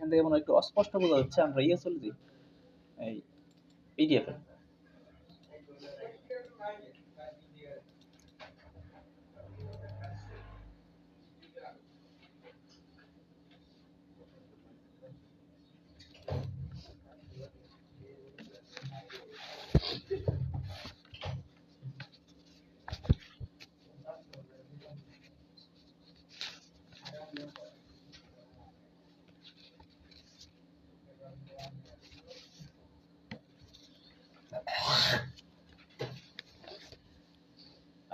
এখান থেকে মনে হয় একটু অস্পষ্ট বোঝা যাচ্ছে, আমরা চলে যাই এই পিডিএফ এ।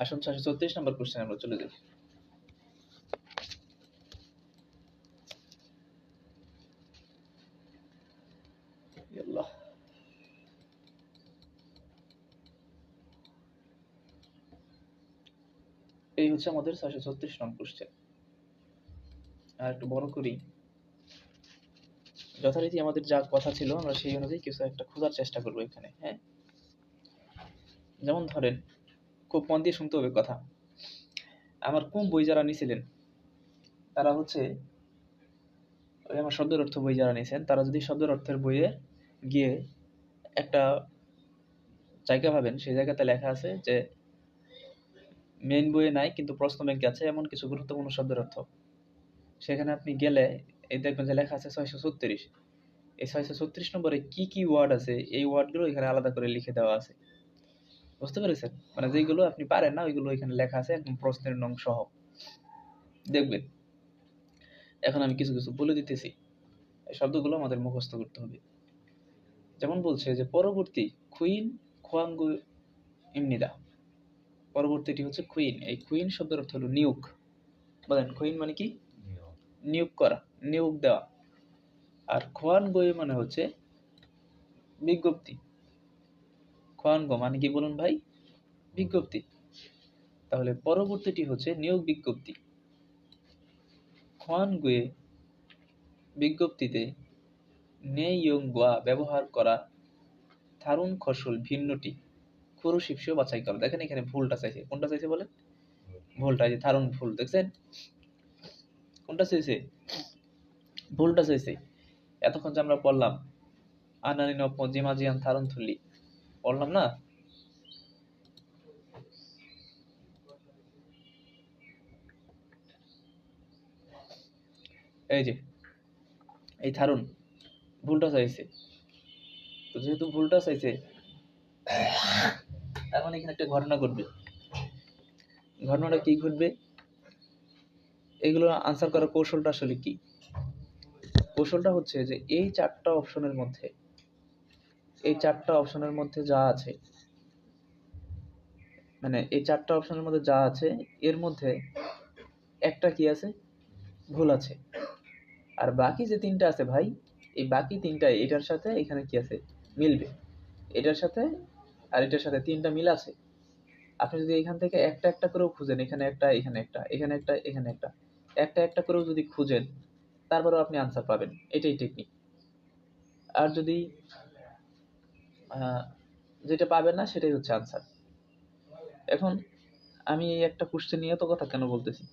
আসুন 634 নম্বর কোশ্চেন আমরা চলে যাই। এই হচ্ছে আমাদের 634 নম্বর কোশ্চেন। আর একটু বড় করি। যথারীতি আমাদের যা কথা ছিল আমরা সেই অনুযায়ী কিছু একটা খোঁজার চেষ্টা করবো এখানে। হ্যাঁ, যেমন ধরেন, খুব মন দিয়ে শুনতে হবে কথা। আমার কোন বই যারা নিয়েছিলেন তারা হচ্ছে ওই আমার শব্দের অর্থ বই যারা নিয়েছেন তারা যদি শব্দের অর্থের বইয়ে গিয়ে একটা জায়গা ভাবেন, সেই জায়গাতে লেখা আছে যে মেইন বইয়ে নাই কিন্তু প্রশ্ন ব্যাংকে আছে এমন কিছু গুরুত্বপূর্ণ শব্দের অর্থ। সেখানে আপনি গেলে এই দেখবেন যে লেখা আছে 636। এই 636 নম্বরে কি কি ওয়ার্ড আছে এই ওয়ার্ডগুলো এখানে আলাদা করে লিখে দেওয়া আছে। বুঝতে পেরেছেন? মানে যেগুলো আপনি পারেন না ওইগুলো এখানে লেখা আছে একদম প্রশ্নের নং সহ, দেখবেন। এখন আমি কিছু কিছু বলে দিতেছি, এই শব্দগুলো আমাদের মুখস্থ করতে হবে। যেমন বলছে যে পরবর্তী কুইন খোয়াঙ্গু ইমনিদা, পরবর্তীটি হচ্ছে কুইন। এই কুইন শব্দের অর্থ হলো নিয়োগ। বলেন কুইন মানে কি? নিয়োগ করা, নিয়োগ দেওয়া। আর খোয়ান গোয়ে মানে হচ্ছে বিজ্ঞপ্তি। খোয়ান গো মানে কি বলুন ভাই? বিজ্ঞপ্তি। তাহলে পরবর্তীটি হচ্ছে নিয়োগ বিজ্ঞপ্তি। খোয়ান গোয়ে বিজ্ঞপ্তিতে নেইয়ংগুয়া ব্যবহার করা থারুন ফসল ভিন্নটি খুরু শিপসিও বাছাই করা। দেখেন এখানে ভুলটা চাইছে, কোনটা চাইছে বলেন? ভুলটা, এই যে থারুন ভুল, দেখছেন? কোনটা চাইছে? ভুলটা চাইছে। এতক্ষণ যে আমরা পড়লাম আনানি নপ জিমাজিয়ান থারুন থুলি, পড়লাম না? এই যে এই থারুন ভুলটা চাইছে। তো যেহেতু ভুলটা চাইছে, এখন এখানে একটা ঘটনা ঘটবে। ঘটনাটা কি ঘটবে? এগুলো আনসার করার কৌশলটা আসলে কি? কৌশলটা হচ্ছে যে এই চারটা অপশনের মধ্যে, এই চারটা অপশনের মধ্যে যা আছে, মানে এই চারটা অপশনের মধ্যে যা আছে এর মধ্যে একটা কি আছে? ভুল আছে। আর বাকি যে তিনটা আছে ভাই, এই বাকি তিনটা এটার সাথে এখানে কি আছে? মিলবে। এটার সাথে আর এটার সাথে তিনটা মিল আছে। আপনি যদি এখান থেকে একটা একটা করেও খুঁজেন, এখানে একটা, এখানে একটা, এখানে একটা, এখানে একটা, একটা একটা করেও যদি খুঁজেন তারপরেও আপনি আনসার পাবেন। এটাই টেকনিক। আর যদি যেটা পাবেন না সেটাই হচ্ছে আনসার। এখন আমি এই একটা কোশ্চেন নিয়ে তো কথা কেন বলতেছি,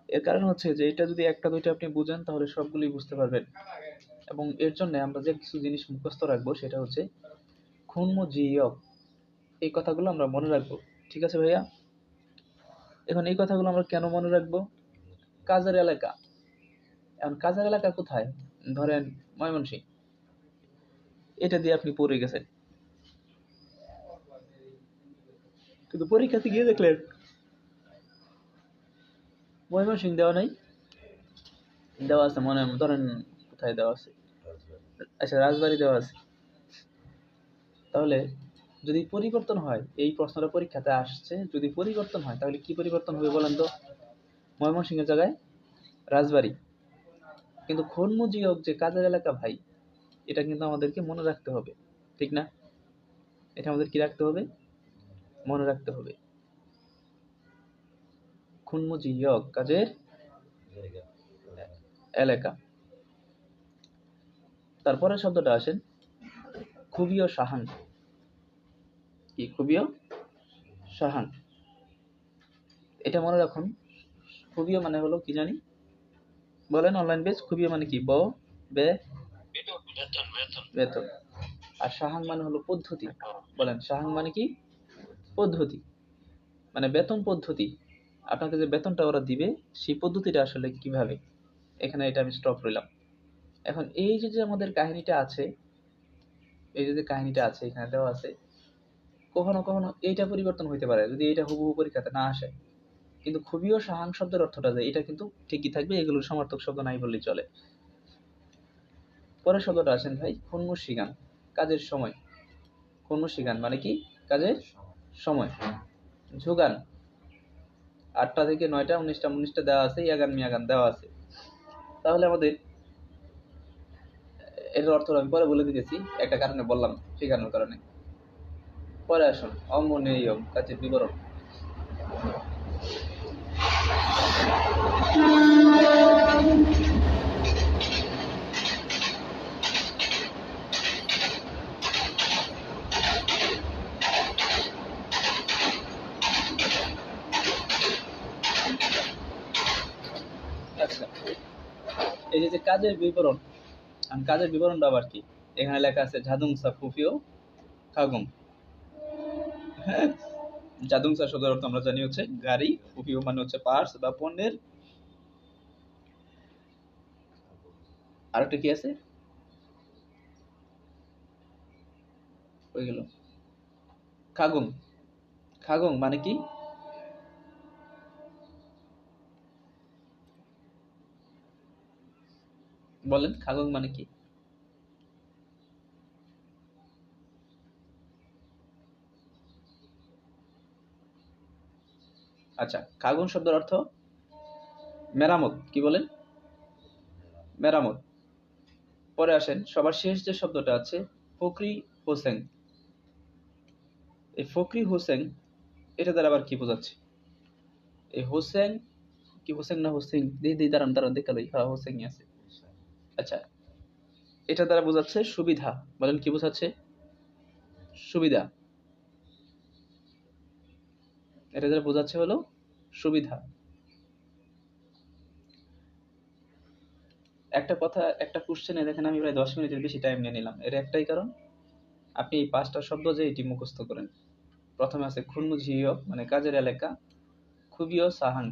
এর কারণ হচ্ছে যে এটা যদি একটা দুইটা আপনি বুঝেন তাহলে সবগুলোই বুঝতে পারবেন। এবং এর জন্য আমরা যে কিছু জিনিস মুখস্থ রাখবো সেটা হচ্ছে খুনমু জিয়ক, এই কথাগুলো আমরা মনে রাখবো। ঠিক আছে ভাইয়া? এখন এই কথাগুলো আমরা কেন মনে রাখবো? কাজের এলাকা। এখন কাজের এলাকা কোথায়? ধরেন ময়মনসিংহ, এটা দিয়ে আপনি পড়ে গেছেন, কিন্তু পরীক্ষাতে গিয়ে দেখলেন ময়মনসিংহ দেওয়া নাই। দেওয়া আছে মনে ধরেন কোথায় দেওয়া আছে, আচ্ছা রাজবাড়ী দেওয়া আছে। তাহলে যদি পরিবর্তন হয়, এই প্রশ্নটা পরীক্ষাতে আসছে, যদি পরিবর্তন হয় তাহলে কি পরিবর্তন হবে বলেন তো? ময়মনসিংহের জায়গায় রাজবাড়ী। কিন্তু খুনমুজিয়ক যে কাজের এলাকা ভাই, এটা কিন্তু আমাদেরকে মনে রাখতে হবে, ঠিক না? এটা আমাদের কি রাখতে হবে? মনে রাখতে হবে। খুনমুজিয়ক কাজের এলাকা। তারপরে শব্দটা আসেন খুবিও সাহান। কি খুবিও সাহান? এটা মনে রাখুন। খুবিও মানে হলো কি জানি? বলেন অনলাইন বেস। খুবিও মানে কি? ব বে বেতন। আর সাহাং মানে হলো পদ্ধতি। বলেন সাহাং মানে কি? পদ্ধতি, মানে বেতন পদ্ধতি। আপনাকে যে বেতনটা ওরা দিবে সেই পদ্ধতিটা আসলে কিভাবে, এখানে এটা আমি স্টপ রইলাম। এখন এই যে যে আমাদের কাহিনীটা আছে, এই যে যে কাহিনীটা আছে এখানে দেওয়া আছে, কখনো কখনো এইটা পরিবর্তন হইতে পারে যদি এটা হুবহু পরীক্ষাতে না আসে, কিন্তু খুবই ও সাহাং শব্দের অর্থটা যে এটা কিন্তু ঠিকই থাকবে, এগুলোর সমার্থক শব্দ নাই বললেই চলে। পরের শব্দটা আসেন ভাই, খুনমুশিগান, কাজের সময়। খুনমুশিগান মানে কি? কাজের সময়। ঝুগান, 8টা থেকে 9টা, 19টা দেওয়া আছে, ইয়াগান মিয়াগান দেওয়া আছে। তাহলে আমাদের এর অর্থ আমি পরে বলে দিতেছি, একটা কারণে বললাম, শেখানোর কারণে। পরে আসুন, অমনেয়ম, কাজের বিবরণ। আচ্ছা, এই যে যে কাজের বিবরণ, আমি কাজের বিবরণটা আবার কি, এখানে লেখা আছে ঝাদুংসা ফুফিও খাগুং। হ্যাঁ, জাদুংসা শব্দের অর্থ আমরা জানি হচ্ছে গাড়ি, ফুফিও মানে হচ্ছে পার্টস বা পণ্যের, আর একটা কি আছে হয়ে গেল, খাগুং। খাগুং মানে কি? বলেন খাগুং মানে কি? আচ্ছা, খাগুন শব্দের অর্থ মেরামত। কি বলেন? মেরামত। পরে আসেন সবার শেষ যে শব্দটা আছে, ফকরি হোসেন। এই ফকরি হোসেন, এটা দ্বারা আবার কি বোঝাচ্ছে? এই হোসেন কি, হোসেন না হোসেন, দিদি দাঁড়ান দাঁড়ান দেখালো, হ্যাঁ হোসেনই আছে। আচ্ছা, এটা দ্বারা বোঝাচ্ছে সুবিধা। বলেন কি বোঝাচ্ছে? সুবিধা। এটা দ্বারা বোঝাচ্ছে হলো সুবিধা। একটা কথা, একটা কোশ্চেনে দেখেন আমি প্রায় 10 মিনিটের বেশি টাইম নিয়ে নিলাম, এর একটাই কারণ, আপনি এই 5টা শব্দ যে এটি মুখস্থ করেন। প্রথমে আছে খুনমুজিও মানে কাজের এলাকা, খুবিও সাহান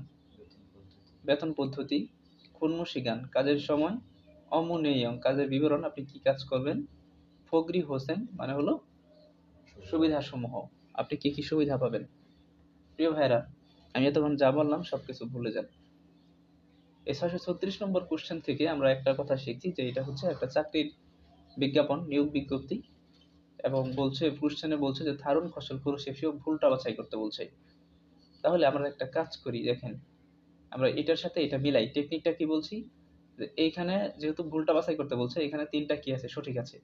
বেতন পদ্ধতি, খুনমুশিগান কাজের সময়, অমুনেয়ং কাজের বিবরণ, আপনি কি কাজ করবেন, ফগরি হোসেন মানে হলো সুবিধাসমূহ, আপনি কি কি সুবিধা পাবেন। প্রিয় ভাইরা, আমি এতক্ষণ যা বললাম সবকিছু ভুলে যান। এই 636 নম্বর কোশ্চেন থেকে আমরা একটা কথা শিখছি যে এটা হচ্ছে একটা চাকরির বিজ্ঞাপন, নিয়োগ বিজ্ঞপ্তি, এবং বলছে কোশ্চেনে বলছে যে থারুন ফসল পুরো শেষেও ভুলটা বাছাই করতে বলছে। তাহলে আমরা একটা কাজ করি, দেখেন আমরা এটার সাথে এটা মিলাই, টেকনিকটা কি বলছি, যে এইখানে যেহেতু ভুলটা বাছাই করতে বলছে, এখানে 3টা কি আছে, সঠিক আছে,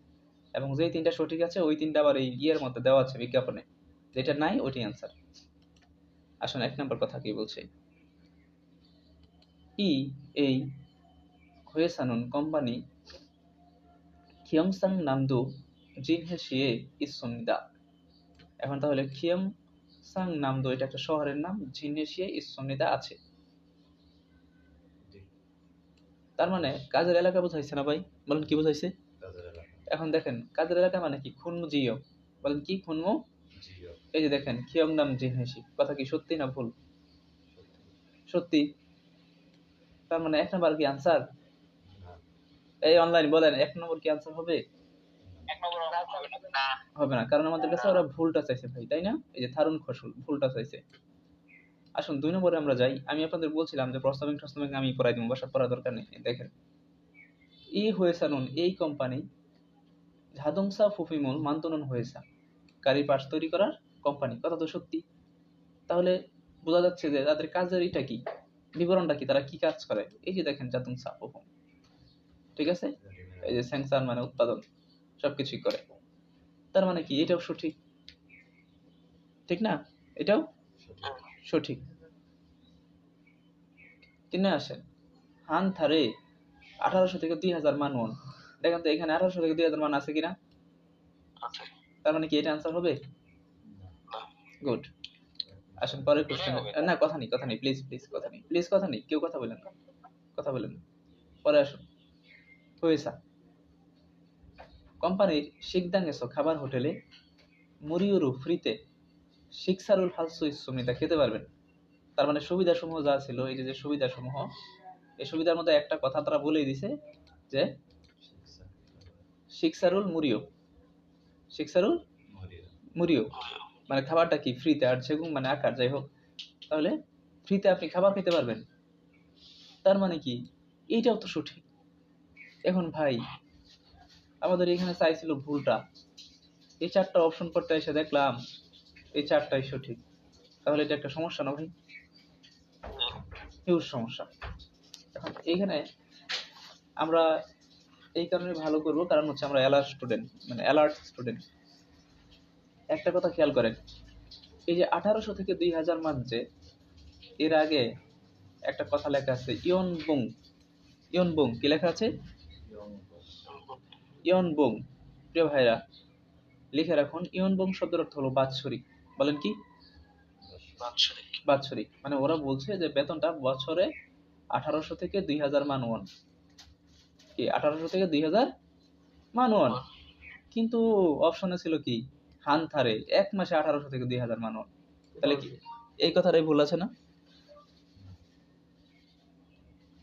এবং যেই 3টা সঠিক আছে ওই 3টা আবার এই ইয়ের মধ্যে দেওয়া আছে বিজ্ঞাপনে, যেটা নাই ওইটাই অ্যান্সার। আসুন 1 নম্বর কথা কি বলছে, ই এই হয়েসানুন কোম্পানি খিয়ংসাং নামদু জিনহে শিয়ে ইসুনিদা। এখন তাহলে খিয়ংসাং নামদু এটা একটা শহরের নাম, জিনহে শিয়ে ইসুনিদা আছে, তার মানে কাজের এলাকা বোঝাইছে না ভাই? বলেন কি বোঝাইছে? এখন দেখেন কাজের এলাকা মানে কি, খুনমু জিও, বলেন কি খুনমু, এই যে দেখেন খিয়ং নাম জিনহেসি, কথা কি সত্যি না ভুল? সত্যি। তার মানে 1 নম্বর কি আনসার? এই অনলাইন বলেন 1 নম্বর কি আনসার হবে? হবে না, কারণ আমাদের কাছে ওরা ভুলটা চাইছে ভাই, তাই না? এই যে থারুন ফসল ভুলটা চাইছে। আসুন 2 নম্বরে আমরা যাই। আমি আপনাদের বলছিলাম যে প্রস্তাবিক টস্তাবিক আমি পড়াই দিব, বাসা পড়ার দরকার নেই। দেখেন ই হয়েসানুন এই কোম্পানি, ঝাদংসা ফুফিমুল মান্তনন হয়েছে গাড়ি পার্টস তৈরি করার কোম্পানি, কথা তো সত্যি। তাহলে বোঝা যাচ্ছে যে তাদের কাজের এটা কি, বিবরণটা কি, তারা কি কাজ করে। এই যে দেখেন জাতুংসা ফুফুম, ঠিক আছে, এই যে স্যাংসান মানে উৎপাদন, সবকিছুই করে। তার মানে কি এটাও সঠিক, ঠিক না? এটাও সঠিক। 3 আসেন, হান থারে 1800 থেকে 2000 মান ওন। দেখেন তো এখানে 1800 থেকে 2000 মান আছে কিনা, তার মানে কি এটা আনসার হবে? গুড। আসেন পরের কোশ্চেন। না কথা নেই, কথা নেই, প্লিজ প্লিজ কথা নেই, প্লিজ কথা নেই, কেউ কথা বলেন না, কথা বলেন না। পরে আসুন, হয়েছা কোম্পানির শিকদাঙ্গেসো খাবার হোটেলে মুরিউরু ফ্রিতে শিকসারুল ফালসু ইসুমিতা খেতে পারবেন। তার মানে সুবিধাসমূহ যা ছিল, এই যে সুবিধাসমূহ, এই সুবিধার মধ্যে একটা কথা তারা বলেই দিছে যে শিকসারুল মুরিও, শিকসারুল মুরিও মানে খাবারটা কি ফ্রিতে, আর সেগুন মানে আকার, যাই হোক, তাহলে ফ্রিতে আপনি খাবার খেতে পারবেন। তার মানে কি এইটাও তো সঠিক। এখন ভাই আমাদের এখানে চাইছিল ভুলটা, এই চারটা অপশন করতে এসে দেখলাম এই চারটাই সঠিক, তাহলে এটা একটা সমস্যা না ভাই? হিউজ সমস্যা। এখন এইখানে আমরা এই কারণে ভালো করব, কারণ হচ্ছে আমরা অ্যালার্ট স্টুডেন্ট, মানে অ্যালার্ট স্টুডেন্ট। একটা কথা খেয়াল করেন, এই যে 1800 থেকে 2000 মানছে, এর আগে একটা কথা লেখা আছে ইয়নবং। ইয়নবং কি লেখা আছে? ইয়নবং। প্রিয় ভাইরা লিখে রাখুন, ইয়নবং শব্দের অর্থ হলো বাৎসরিক। বলেন কি? বাৎসরিক। মানে ওরা বলছে যে বেতনটা বছরে 1800 থেকে 2000 মানওয়ান। কি 1800 থেকে 2000 মানওয়ান? কিন্তু অপশনে ছিল কি হানথারে, এক মাসে 1800 থেকে 2000 মানওয়ান। তাহলে কি এই কথাটাই ভুল আছে না?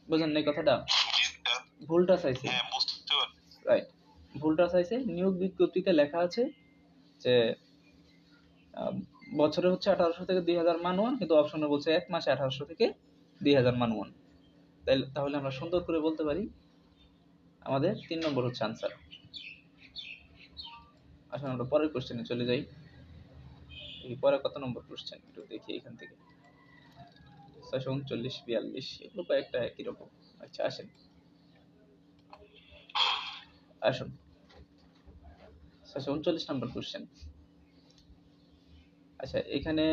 বুঝেন না কথাটা? ভুলটা চাইছে, রাইট, ভুলটা চাইছে। নিয়োগ বিজ্ঞপ্তিতে লেখা আছে যে বছরে হচ্ছে 1800 থেকে 2000 মানওয়ান, কিন্তু অপশনে বলছে এক মাসে 1800 থেকে 2000 মানওয়ান। তাহলে আমরা সুন্দর করে বলতে পারি আমাদের 3 নম্বর হচ্ছে আনসার। আসলে আমরা পরের কোশ্চেনে চলে যাই। এই পরে কত নম্বর কোশ্চেন একটু দেখি এখান থেকে। 639, 42 এগুলো কয়েকটা একই রকম। আচ্ছা আসেন আসুন 639 নম্বর কোশ্চেন। আচ্ছা এখানে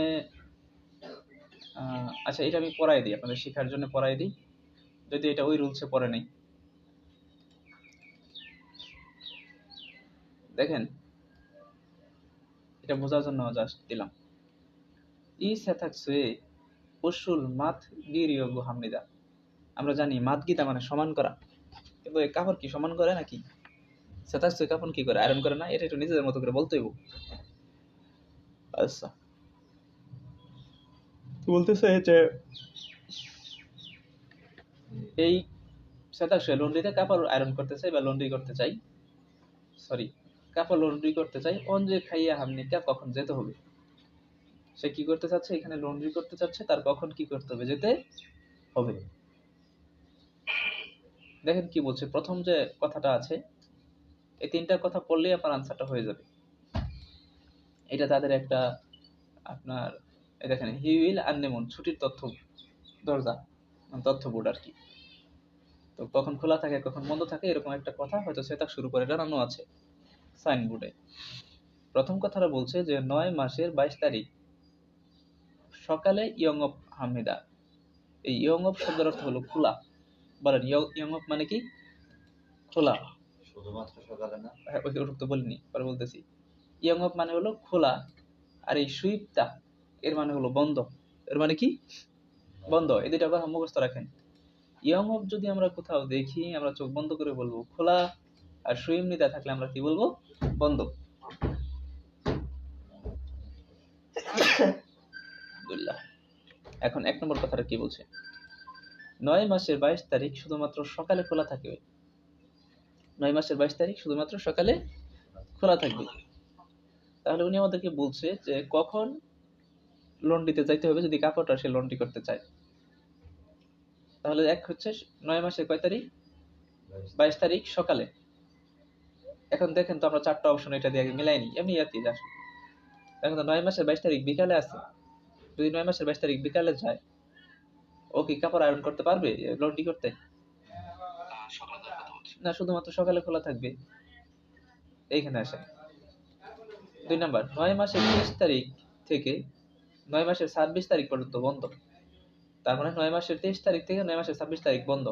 আচ্ছা এটা আমি পড়াই দিই, আপনাদের শেখার জন্য পড়াই দিই, যদি এটা ওই রুলসে পড়ে নেই। দেখেন এটা বোঝার জন্য জাস্ট দিলাম। ই সেথাকসুয়ে উসুল মাত গিরিয়গু হামনিদা। আমরা জানি মাত গীতা মানে সমান করা, কিন্তু এই কাপড় কি সমান করে নাকি? সেথাকসুয়ে কাপড় কি করে? আয়রন করে না? এটা একটু নিজেদের মতো করে বলতে হইব। আচ্ছা বলতেছে যে এই সেথাকসুয়ে লন্ড্রিতে কাপড় আয়রন করতে চাই বা লন্ড্রি করতে চাই, সরি কাপড় লন্ড্রি করতে চাই, অঞ্জে খাইয়া হামনিকা কখন যেতে হবে। সে কি করতে চাচ্ছে? এখানে লন্ড্রি করতে চাচ্ছে, তার কখন কি করতে হবে? যেতে হবে। দেখেন কি বলছে, প্রথম যে কথাটা আছে, এই তিনটা কথা পড়লেই আপনার আনসারটা হয়ে যাবে। এটা তাদের একটা আপনার এই দেখেন হি উইল আননেমন ছুটির তথ্য দরজা, তথ্য বোর্ড আর কি। তো কখন খোলা থাকে কখন বন্ধ থাকে এরকম একটা কথা হয়তো সেটা শুরু করে জানানো আছে সাইনবোর্ডে। প্রথম কথাটা বলছে যে 9 মাসের 22 তারিখ সকালে ইয়ং অফ হামিদা। এই ইয়ং অফ শব্দের অর্থ হলো খোলা। বলেন ইয়ং অফ মানে কি? খোলা। শুধুমাত্র সকালে না? হ্যাঁ ওইটা তো বলিনি, পরে বলতেছি। ইয়ং অফ মানে হলো খোলা, আর এই সুইপটা এর মানে হলো বন্ধ। এর মানে কি? বন্ধ। এই দুইটা কথা মুখস্থ রাখেন। ইয়ং অফ যদি আমরা কোথাও দেখি আমরা চোখ বন্ধ করে বলবো খোলা, আর সুইমনিতা থাকলে আমরা কি বলবো? বন্ধ। এখন 1 নম্বর কথাটা কি বলছে? 9 মাসের 22 তারিখ শুধুমাত্র সকালে খোলা থাকবে। 9 মাসের 22 তারিখ শুধুমাত্র সকালে খোলা থাকবে। তাহলে উনি আমাদেরকে বলছে যে কখন লন্ড্রিতে যাইতে হবে যদি কাপড়টা সে লন্ড্রি করতে চায়। তাহলে এক হচ্ছে 9 মাসের কয় তারিখ? 22 তারিখ সকালে। এখন দেখেন তো আমরা চারটা অপশন এটা দিয়ে মিলাই নি, এমনি আর কি জাস্ট। এখন তো 9 মাসের 22 তারিখ বিকালে আছে, যদি 9 মাসের 22 তারিখ বিকালে যায়, ও কি কাপড় আয়রন করতে পারবে লন্ড্রি করতে? না, শুধুমাত্র সকালে খোলা থাকবে। এইখানে আসে 2 নাম্বার, 9 মাসের 30 তারিখ থেকে 9 মাসের 26 তারিখ পর্যন্ত বন্ধ। তার মানে 9 মাসের 23 তারিখ থেকে 9 মাসের 26 তারিখ বন্ধ।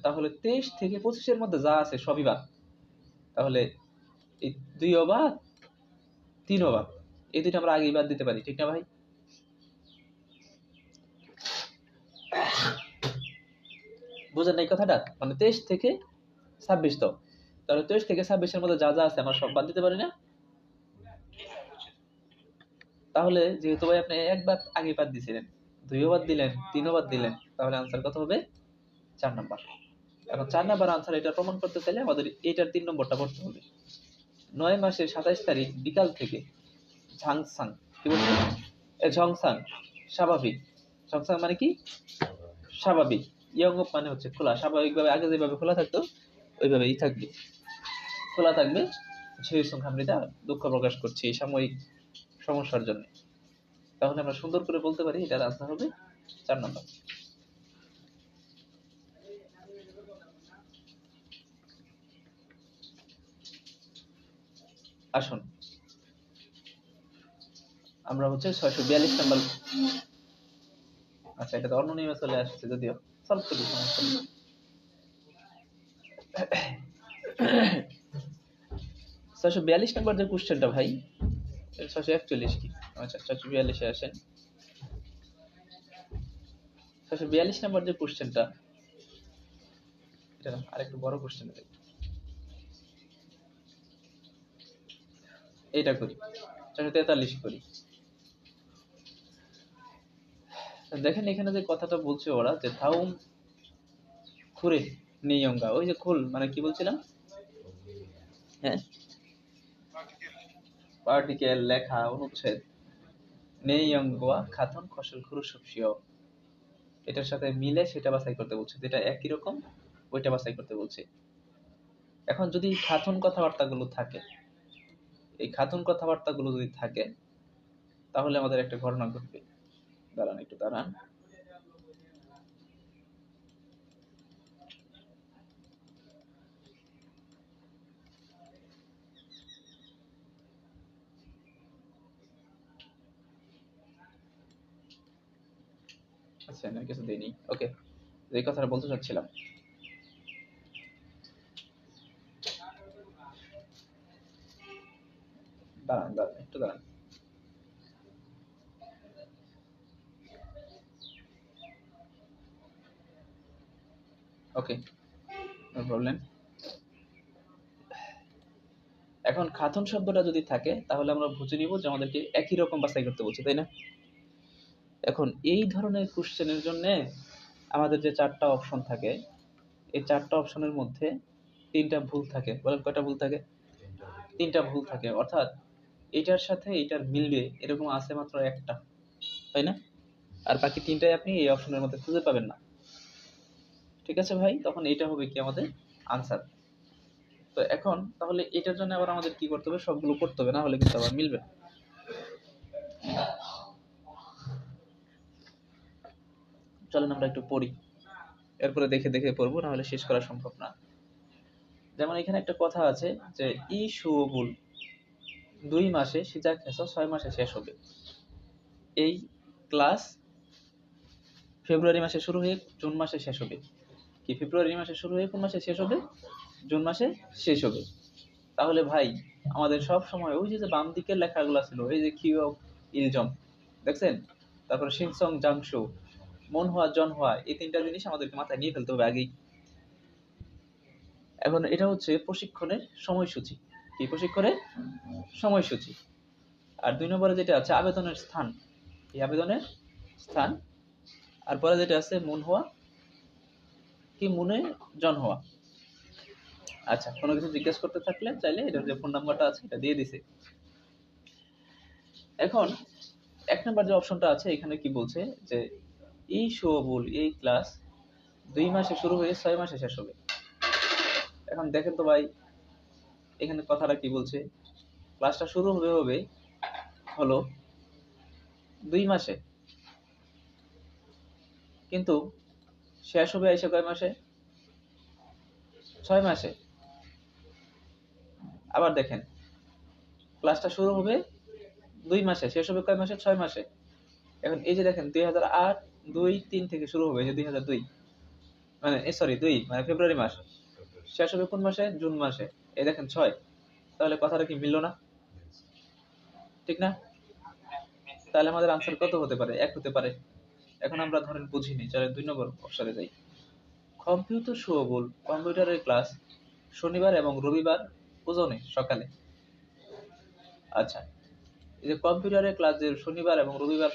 তাহলে 23 থেকে 25 এর মধ্যে যা আছে সবই বাদ। তাহলে এই 2 অবাদ 3 অবাদ, এই দুটো আমরা আগেই বাদ দিতে পারি, ঠিক না ভাই? বুঝেন না এই কথাটা? মানে 23 থেকে 26 তো, তাহলে 23 থেকে 26-এর মধ্যে যা যা আছে আমরা সব বাদ দিতে পারি না? তাহলে যেহেতু ভাই আপনি একবার আগে বাদ দিয়েছিলেন, 2ও বাদ দিলেন, 3ও বাদ দিলেন, তাহলে আনসার কত হবে? 4 নাম্বার। এখন 4 নাম্বার আনসার এটা প্রমাণ করতে চাইলে আমাদের এটার 3 নম্বরটা পড়তে হবে। 9 মাসের 27 তারিখ বিকাল থেকে ঝাংসাং, কি বলছে? ঝংসাং স্বাভাবিক। ঝংসাং মানে কি? স্বাভাবিক। ইয়ংপ মানে হচ্ছে খোলা, স্বাভাবিকভাবে আগে যেভাবে খোলা থাকতো ওইভাবেই থাকবে, খোলা থাকবে। সেই সংখ্যামৃতা দুঃখ প্রকাশ করছি এই সাময়িক সমস্যার জন্য। তাহলে আমরা সুন্দর করে বলতে পারি এটার আনসার হবে 4 নম্বর। আসুন আমরা হচ্ছে 642 নাম্বার। আচ্ছা, এটা তো অন্য নিয়মে চলে আসছে, যদিও সলভ করি, সমস্যা নেই। 642 নাম্বার যে কোশ্চেনটা ভাই, 641 কি? আচ্ছা 642-এ আসেন। 642 নাম্বার যে কোশ্চেনটা, এটা আরেকটু বড় কোশ্চেন, এইটা করি, 643 করি। দেখেন এখানে যে কথাটা বলছে ওরা, যে থাউম খুরে নিয়ঙ্গা, ওই যে খুল মানে কি বলছিলাম? হ্যাঁ, পার্টিকেল লেখা অনুচ্ছেদ নেইয়ঙ্গোয়া খাতন খসল খুরু সবসিও, এটার সাথে মিলে সেটা বাছাই করতে বলছে, যেটা একই রকম ওইটা বাছাই করতে বলছে। এখন যদি খাতুন কথাবার্তাগুলো থাকে, এই খাতুন কথাবার্তাগুলো যদি থাকে, তাহলে আমাদের একটা ঘটনা ঘটবে। দাঁড়ান একটু দাঁড়ান। আচ্ছা, আমি কিছু দিইনি। ওকে, যে কথাটা বলতে চাচ্ছিলাম, দাঁড়ান দাঁড়ান একটু দাঁড়ান। ওকে, নো প্রবলেম। এখন খাতুন শব্দটা যদি থাকে, তাহলে আমরা বুঝে নিব যে আমাদেরকে একই রকম বাছাই করতে বলছে, তাই না? এখন এই ধরনের কোশ্চেনের জন্য আমাদের যে 4টা অপশন থাকে, এই 4টা অপশনের মধ্যে 3টা ভুল থাকে। বলেন কয়টা ভুল থাকে? 3টা ভুল থাকে, অর্থাৎ এটার সাথে এটার মিলবে এরকম আছে মাত্র একটা, তাই না? আর বাকি 3টাই আপনি এই অপশনের মধ্যে খুঁজে পাবেন না। ঠিক আছে ভাই, তখন এটা হবে কি আমাদের আনসার। তো এখন তাহলে এটার জন্য আবার আমাদের কি করতে হবে? সবগুলো করতে হবে, না হলে কিন্তু আবার মিলবে না। চলেন আমরা একটু পড়ি, এরপরে দেখে দেখে পড়বো, না হলে শেষ করা সম্ভব না। যেমন এখানে একটা কথা আছে যে ই সুবুল 2 মাসে সিজা খেসো 6 মাসে শেষ হবে। এই ক্লাস ফেব্রুয়ারি মাসে শুরু হয়ে জুন মাসে শেষ হবে। কি ফেব্রুয়ারি মাসে শুরু হয়ে কোন মাসে শেষ হবে? জুন মাসে শেষ হবে। তাহলে ভাই আমাদের সব সময় ওই যে বাম দিকের লেখাগুলো ছিল, এই যে কিউ ইলজম দেখছেন, তারপরে শিনসং জাংশু, মন হওয়া জন হওয়া, এই 3টা জিনিস আমাদেরকে মাথায় নিয়ে ফেলতে হবে আগেই। এখন এটা হচ্ছে প্রশিক্ষণের সময়সূচি। কি প্রশিক্ষণের সময়সূচি? আর 2 নম্বরে যেটা আছে আবেদনের স্থান, এই আবেদনের স্থান। আর পরে যেটা আছে মন হওয়া, কি মনে জন হওয়া। আচ্ছা, কোনো কিছু জিজ্ঞেস করতে থাকলে চাইলে এটার যে ফোন নাম্বারটা আছে এটা দিয়ে দিছে। এখন 1 নাম্বার যে অপশনটা আছে এখানে কি বলছে যে এই শোবুল এই ক্লাস 2 মাসে শুরু হয়ে 6 মাসে শেষ হবে। এখন দেখেন তো ভাই এখানে কথাটা কি বলছে, ক্লাসটা শুরু হবে হলো 2 মাসে, কিন্তু শেষ হবে এসে কয় মাসে? 6 মাসে। আবার দেখেন ক্লাসটা শুরু হবে 2 মাসে, শেষ হবে কয় মাসে? 6 মাসে। এখন এই যে দেখেন 2008 2-3 থেকে শুরু হবে, এই যে 2002 মানে সরি 2 মানে ফেব্রুয়ারি মাস, শেষ হবে কোন মাসে? জুন মাসে। এই দেখেন 6। তাহলে কথাটা কি মিললো না? ঠিক না? তাহলে আমাদের আনসার কত হতে পারে? 1 হতে পারে। এখন আমরা ধরেন বুঝিনি, চলেন 2 নম্বর অপশনে যাই। কম্পিউটার শুভবুল কম্পিউটারের ক্লাস শনিবার এবং রবিবার ওজনে সকালে। আচ্ছা, এই যে কম্পিউটারের ক্লাস যে শনিবার এবং রবিবার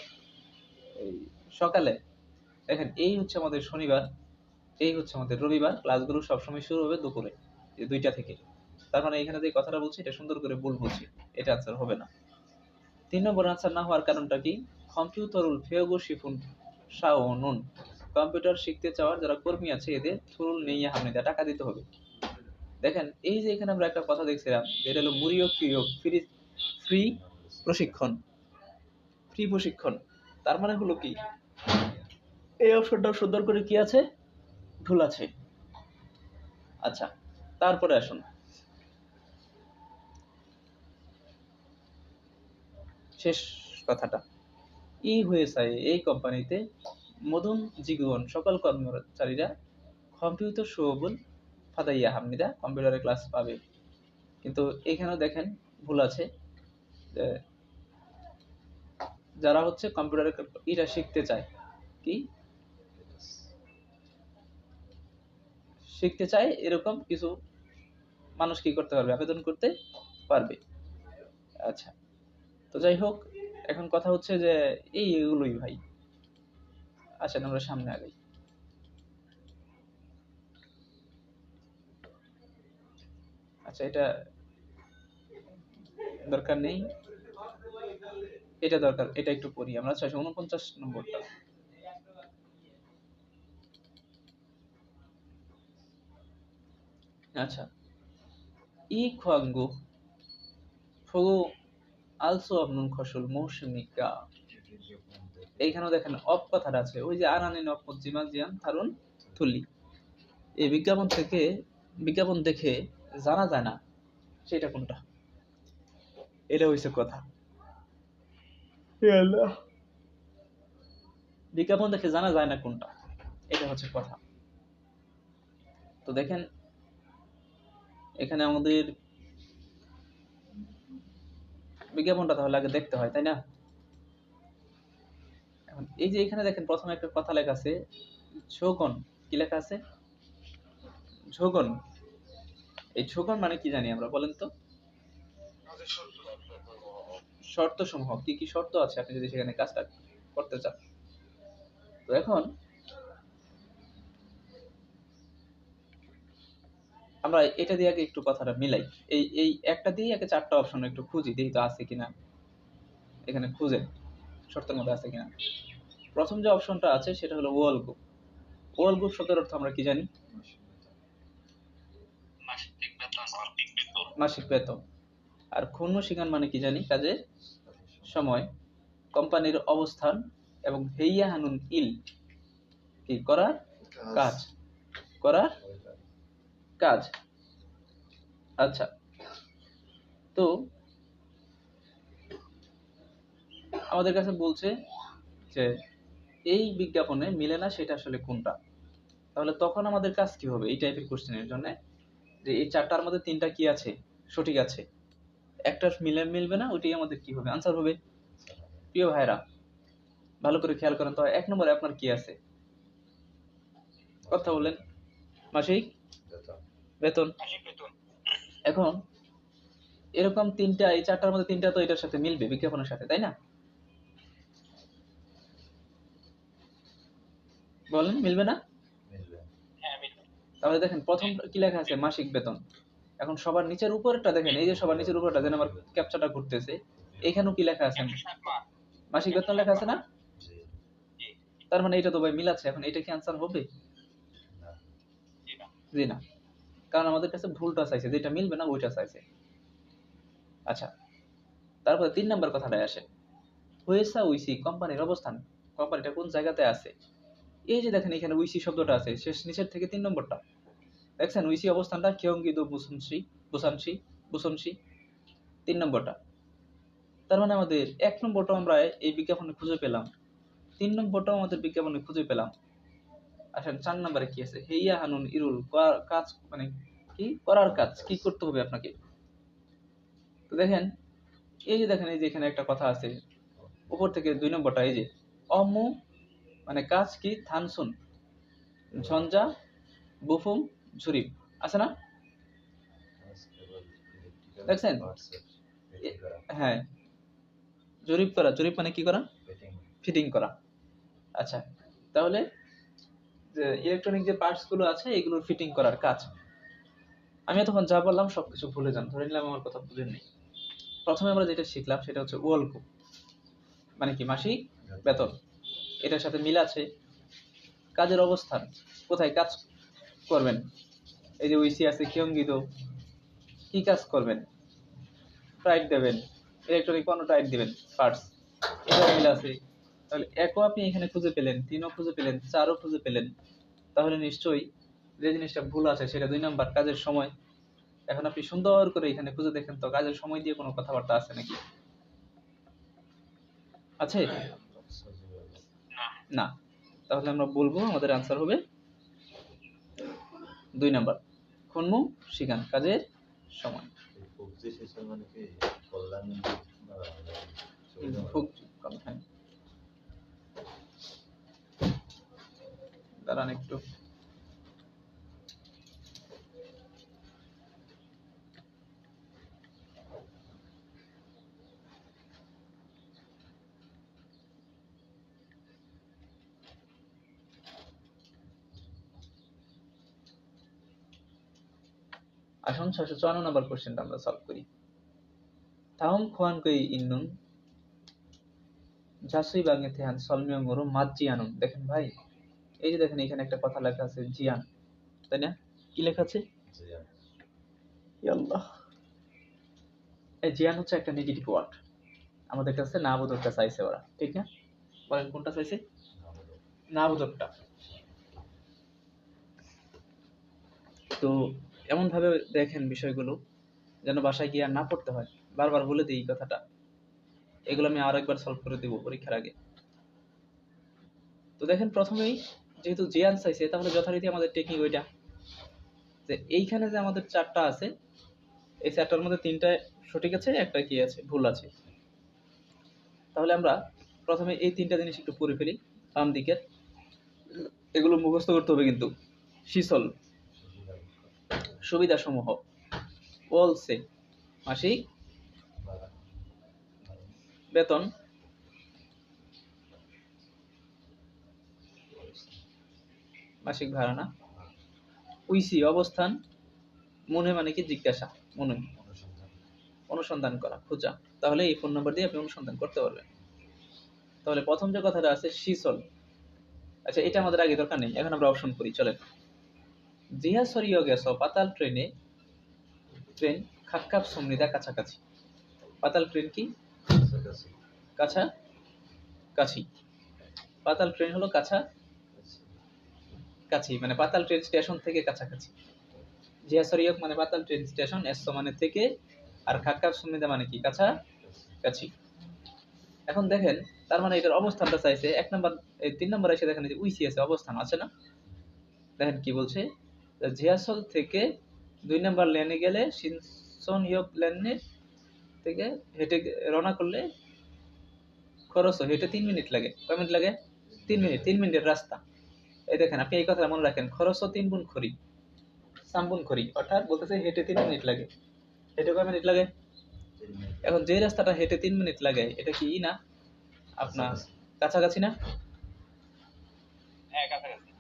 এই সকালে, দেখেন এই হচ্ছে আমাদের শনিবার, এই হচ্ছে আমাদের রবিবার, ক্লাসগুলো সবসময় শুরু হবে দুপুরে, এই 2টা থেকে। তার মানে এখানে যে কথাটা বলছি এটা সুন্দর করে ভুল বলছি, এটা আনসার হবে না। 3 নম্বর আনসার না হওয়ার কারণটা কি? কম্পিউটারুল ফেওগোশিফুন শাওনুন, কম্পিউটার শিখতে চাওয়ার যারা কর্মী আছে এদের থুরুল নেইয়া হামনিদা, টাকা দিতে হবে। দেখেন এই যে এখানে আমরা একটা কথা দেখছিলাম, যেটা হলো মুরিও কিয়োগ, ফ্রি ফ্রি প্রশিক্ষণ, ফ্রি প্রশিক্ষণ। তার মানে হলো কি, এই অপশনটা সুন্দর করে কি আছে, ভুল আছে। আচ্ছা, তারপরে আসুন শেষ কথাটা। ই হয়েছে এই কোম্পানিতে মদুন জিগুয়ন, সকল কর্মচারীরা কম্পিউটার শোবল ফাদাইয়া হামনিদা, কম্পিউটারে ক্লাস পাবে। কিন্তু এখানেও দেখেন ভুল আছে, যে যারা হচ্ছে কম্পিউটারে এটা শিখতে চায়, কি শিখতে চায় এরকম কিছু মানুষ কি করতে পারবে, আবেদন করতে পারবে। আচ্ছা, তো যাই হোক, এখন কথা হচ্ছে যে এগুলোই ভাই। আসেন আমরা সামনে আগাই। আচ্ছা, এটা দরকার নেই, এটা দরকার, এটা একটু পড়ি আমরা। 649 নম্বরটা। আচ্ছা, ই খোয়াঙ্গু ফগু আলসো আপনুন খসুল মৌসুমিকা, এইখানেও দেখেন অপ কথাটা আছে, ওই যে আনানিন অপ জিমা জিয়ান হারুন তুলি, এই বিজ্ঞাপন দেখে জানা যায় না সেটা কোনটা, এটা হইছে কথা। বিজ্ঞাপন দেখে জানা যায় না কোনটা, এটা হচ্ছে কথা। তো দেখেন এখানে আমাদের বিজ্ঞাপনটা তাহলে আগে দেখতে হয়, তাই না? এখন এই যে এখানে দেখেন প্রথমে একটা কথা লেখা আছে ঝোগন, কি লেখা আছে? ঝোগন। এই ঝোগন মানে কি জানি আমরা, বলেন তো? শর্ত সমূহ, কি কি শর্ত আছে আপনি যদি সেখানে কাজটা করতে চান। তো এখন আমরা এটা দিয়ে আগে একটু কথাটা মিলাই, এই এই একটা দিয়ে আগে 4টা অপশন একটু খুঁজি, দেখি তো আছে কিনা, এখানে খুঁজেন শর্তের মধ্যে আছে কিনা। প্রথম যে অপশনটা আছে সেটা হলো ওয়াল গ্রুপ। ওয়াল গ্রুপ শব্দের অর্থ আমরা কি জানি? মাসিক বেতন। আর ক্ষুণ্ণ সিগান মানে কি জানি? কাজের সময়, কোম্পানির অবস্থান, এবং হেইয়া হানুন ইল, কি করার কাজ, করার কাজ। আচ্ছা, তো আমাদের কাছে বলছে যে এই বিজ্ঞাপনে মিলে না, সেটা আসলে কোনটা? তাহলে তখন আমাদের কাজ কি হবে এই টাইপের কোশ্চেনের জন্য, যে এই 4টার মধ্যে 3টা কি আছে, সঠিক আছে, একটা মিলবে না, ওইটাই আমাদের কি হবে, আনসার হবে। প্রিয় ভাইরা ভালো করে খেয়াল করেন তো, 1 নম্বরে আপনার কি আছে, কথা বলেন? মাসিক বেতন। এখন এরকম 3টা, এই 4টার মধ্যে 3টা তো এটার সাথে মিলবে, বিজ্ঞাপনের সাথে, তাই না? বলেন মিলবে না? তাহলে দেখেন প্রথম কি লেখা আছে, মাসিক বেতন। এখন সবার নিচের উপরেরটা দেখেন, এই যে সবার নিচের উপরটা, যেন আমার ক্যাপচাটা ঘুরতেছে, এখানেও কি লেখা আছে, মাসিক বেতন লেখা আছে না? তার মানে এটা তো ভাই মিল আছে। এখন এটা কি আনসার হবে? জি না, কারণ আমাদের কাছে ভুলটা চাইছে, যেটা মিলবে না ওইটা চাইছে। আচ্ছা, তারপরে 3 নাম্বার কথাটায় আসে, হুয়েসা উইসি, কোম্পানির অবস্থান, কোম্পানিটা কোন জায়গাতে আছে। এই যে দেখেন এখানে উইসি শব্দটা আছে, শেষ নিচের থেকে 3 নম্বরটা দেখছেন, উইসি অবস্থানটা কিয়ঙ্গিদো বুসনসি, বুসানসি, বুসনসি, 3 নম্বরটা। তার মানে আমাদের 1 নম্বরটাও আমরা এই বিজ্ঞাপনে খুঁজে পেলাম, 3 নম্বরটাও আমাদের বিজ্ঞাপনে খুঁজে পেলাম। আসেন 4 নম্বরে কি আছে, হেইয়া হানুন ইরুল, কাজ মানে কি, করার কাজ, কি করতে হবে আপনাকে। তো দেখেন এই যে দেখেন, এই যে এখানে একটা কথা আছে উপর থেকে 2 নম্বরটা, এই যে অমু মানে কাজ কি, থানসুন ঝঞ্ঝা বুফুম ঝুরিপ, আছে না? দেখছেন? হ্যাঁ, জরিপ করা। জরিপ মানে কি করা? ফিটিং করা। আচ্ছা, তাহলে যে ইলেকট্রনিক যে পার্টস গুলো আছে এগুলোর ফিটিং করার কাজ। আমি এতক্ষণ যা বললাম সবকিছু ভুলে যান, ধরে নিলাম আমার কথা বুঝেননি। প্রথমে আমরা যেটা শিখলাম সেটা হচ্ছে ওয়ালকো, মানে কি মাসিক বেতন। এটার সাথে মিল আছে কাজের অবস্থান, কোথায় কাজ করবেন। এই যে উইসি আছে কিয়ঙ্গিত, কি কাজ করবেন, টাইট দেবেন, ইলেকট্রনিক পণ্য টাইট দিবেন, পার্টস, এটা মিল আছে। তাহলে একও আপনি এখানে খুঁজে পেলেন, তিনও খুঁজে পেলেন, চারও খুঁজে পেলেন, তাহলে নিশ্চয়ই যে জিনিসটা ভুল আছে সেটা 2 নাম্বার কাজের সময়। এখন আপনি সুন্দর করে এখানে খুঁজে দেখেন তো কাজের সময় দিয়ে কোনো কথাবার্তা আছে নাকি? আছে না? তাহলে আমরা বলবো আমাদের আনসার হবে 2 নাম্বার, খুনমু শিখান কাজের সময়। দাঁড়ান একটু, আসুন 654 নাম্বার কোশ্চেনটা আমরা সলভ করি। তাহম খোয়ান কই ইন্নুন জাসুই বাগে তেহান সলমিয়ং ওরো মাজ্জিয়ানুন। দেখেন ভাই, এই যে দেখেন এখানে একটা কথা লেখা আছে জিয়ান, তাই না? কি লেখা আছে? আল্লাহ, এই জিয়ান হচ্ছে একটা নেগেটিভ ওয়ার্ড। আমাদের কাছে না বোধকটা চাইছে ওরা, ঠিক না? বলেন কোনটা চাইছে? না বোধকটা। তো এমন ভাবে দেখেন বিষয়গুলো যেন বাসায় গিয়ে আর না পড়তে হয়। বারবার বলে দিই এই কথাটা, এগুলো আমি আর একবার সলভ করে দেবো পরীক্ষার আগে। তো দেখেন প্রথমেই যেহেতু জিয়ান চাইছে, তাহলে যথারীতি আমাদের টেকনিক ওইটা যে এইখানে যে আমাদের 4টা আছে, এই 4টার মধ্যে 3টা সঠিক আছে, একটা কি আছে, ভুল আছে। তাহলে আমরা প্রথমে এই 3টা জিনিস একটু পড়ে ফেলি। বাম দিকের এগুলো মুখস্থ করতে হবে কিন্তু। শিসল, সুবিধা সমূহ, ওলসে মাসিক বেতন, মাসিক ভাড়া না, উইসি অবস্থান, মনে মানে কি জিজ্ঞাসা, মনে অনুসন্ধান করা, খোঁজা। তাহলে এই ফোন নাম্বার দিয়ে আপনি অনুসন্ধান করতে পারবেন। তাহলে প্রথম যে কথাটা আছে শিসল, আচ্ছা এটা আমাদের আগে দরকার নেই, এখন আমরা অপশন করি চলেন। জিহা সরিয়ে গেছ পাতাল ট্রেনে, ট্রেন খাক্কাপ সমৃদ্ধা কাছাকাছি। পাতাল ট্রেন কি? কাছা কাছি। পাতাল ট্রেন হলো কাছা কাছি, মানে পাতাল ট্রেন স্টেশন থেকে কাছাকাছি। জিহা সরিয়ক মানে পাতাল ট্রেন স্টেশন, এসো মানে থেকে, আর খাক্কাপ সমৃদ্ধা মানে কি? কাছা কাছি। এখন দেখেন তার মানে এটার অবস্থানটা চাইছে। 1 নাম্বার, 3 নাম্বার এসে দেখেন যে উইসি আছে, অবস্থান আছে না? দেখেন কি বলছে, জিয়াসল থেকে 2 নাম্বার লেনে গেলে সিনসন ইয়ক লেনে থেকে হেঁটে রওনা করলে খরচ হেঁটে 3 মিনিট লাগে। কয় মিনিট লাগে? 3 মিনিট। 3 মিনিটের রাস্তা। এই দেখেন আপনি এই কথা মনে রাখেন, খরচ 3 গুণ খড়ি, 3 গুণ খড়ি, অর্থাৎ বলতেছে হেঁটে 3 মিনিট লাগে। হেঁটে কয় মিনিট লাগে? এখন যে রাস্তাটা হেঁটে 3 মিনিট লাগে এটা কি না আপনার কাছাকাছি না?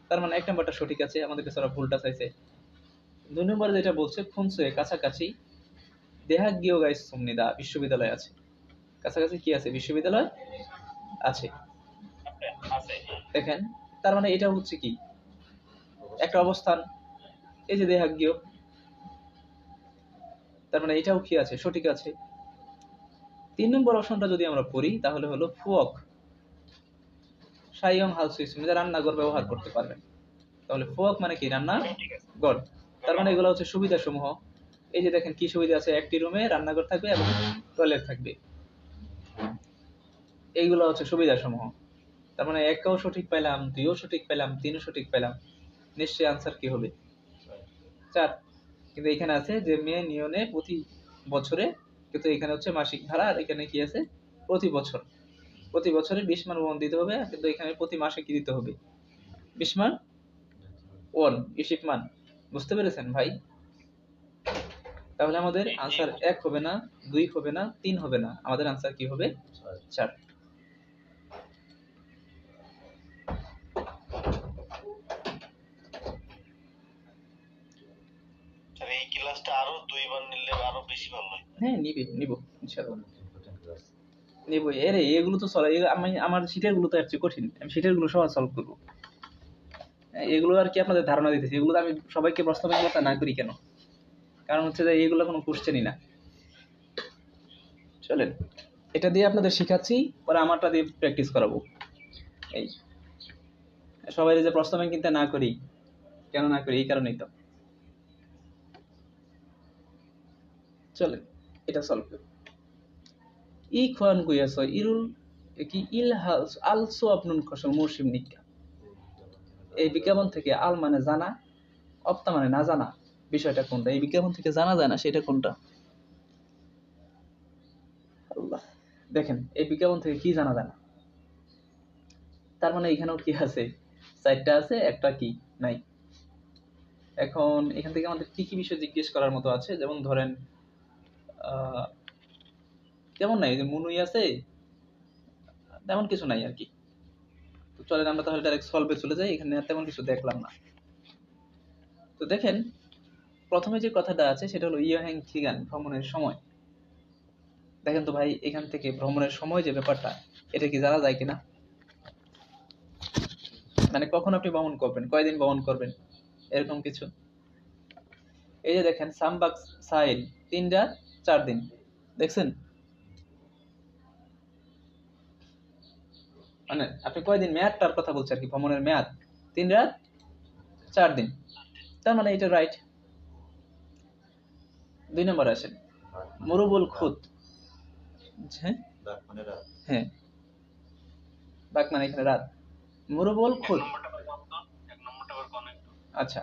তার মানে 1 নাম্বারটা সঠিক আছে, আমাদের কাছে ওরা ভুলটা চাইছে। 2 নম্বরে যেটা বলছে খুনসুয়ে কাছাকাছি দেহাগ গিয়েও গাইস সুমনিদা, বিশ্ববিদ্যালয় আছে। কাছাকাছি কি আছে? বিশ্ববিদ্যালয় আছে। দেখেন তার মানে এটা হচ্ছে কি একটা অবস্থান। এই যে দেহাগ গিয়েও, তার মানে এটাও কি আছে? সঠিক আছে। 3 নম্বর অপশনটা যদি আমরা পড়ি তাহলে হলো ফুয়ক সাইয়ং হালসুই সুমিদা, রান্নাঘর ব্যবহার করতে পারবেন। তাহলে ফুয়ক মানে কি? রান্না ঘর। তার মানে এগুলো হচ্ছে সুবিধা সমূহ। এই যে দেখেন কি সুবিধা আছে, একটি রুমে রান্নাঘর থাকবে এবং টয়লেট থাকবে, এইগুলো হচ্ছে সুবিধা সমূহ। তার মানে 1ও সঠিক পেলাম, 2ও সঠিক পেলাম, 3ও সঠিক পেলাম, নিশ্চয়ই আনসার কি হবে? 4। কিন্তু এখানে আছে যে মে নিয়নে প্রতি বছরে, কিন্তু এখানে হচ্ছে মাসিক ভাড়া, আর এখানে কি আছে? প্রতি বছর। প্রতি বছরে 20 মান ওয়ান দিতে হবে, কিন্তু এখানে প্রতি মাসে কি দিতে হবে? 20 মান ওয়ান, 20 মান। বুঝতে পেরেছেন ভাই? তাহলে আমাদের আনসার 1 হবে না, 2 হবে না, 3 হবে না, আমাদের আনসার কি হবে? 4। এই ক্লাসটা আরো 2 বার নিলে আরো বেশি ভালো হয়। হ্যাঁ নিব ইনশাআল্লাহ নিব। এরে এগুলো তো আমি আমার শীটের গুলো তো একটু কঠিন, আমি শীটের গুলো সহজ সলভ করবো। এগুলো আর কি আপনাদের ধারণা দিতেছি, এগুলো আমি সবাইকে প্রশ্ন ব্যাংকতা না করি কেন, কারণ হচ্ছে যে এগুলো কোনো কোশ্চেনই না। চলেন এটা দিয়ে আপনাদের শিখাচ্ছি, পরে আমারটা দিয়ে প্র্যাকটিস করাবো। এই সবাই যে প্রশ্ন ব্যাংক কিনতে না করি, কেন না করি? এই কারণেই তো। চলেন এটা সলভ করি। ইখওয়ান কুইয়াস ইরুল কি ইল আলসো আপনুন খসল মুসিম নিকা। এই বিজ্ঞাপন থেকে আল মানে জানা, অপ্তা মানে না জানা, বিষয়টা কোনটা? এই বিজ্ঞাপন থেকে জানা যায় না, সেটা কোনটা? আল্লাহ, দেখেন এই বিজ্ঞাপন থেকে কি জানা যায় না? তার মানে এখানেও কি আছে? 4টা আছে, একটা কি নাই। এখন এখান থেকে আমাদের কি কি বিষয় জিজ্ঞেস করার মতো আছে, যেমন ধরেন তেমন নাই, যে মুনুই আছে, তেমন কিছু নাই আর কি। তো চলেন আমরা তাহলে ডাইরেক্ট সলভে চলে যাই, এখানে তেমন কিছু দেখলাম না। তো দেখেন প্রথমে যে কথাটা আছে সেটা হলো ইয়াহেং খিগান, ভ্রমণের সময়। দেখেন তো ভাই, এখান থেকে ভ্রমণের সময় যে ব্যাপারটা, এটা কি জানা যায় কিনা? মানে কখন আপনি ভ্রমণ করবেন, কয়দিন ভ্রমণ করবেন, এরকম কিছু। এই যে দেখেন সামবাক সাইল 3 রাত 4 দিন, দেখছেন? মানে আপনি কয়দিন মেয়াদটার কথা বলছেন আর কি, ভ্রমণের মেয়াদ 3 রাত 4 দিন, তার মানে এটা রাইট। 2 নম্বরে আসেন, মুরুবুল খুদ। হ্যাঁ হ্যাঁ, বাক মানে এখানে রাত, মুরুবুল খুদ। আচ্ছা,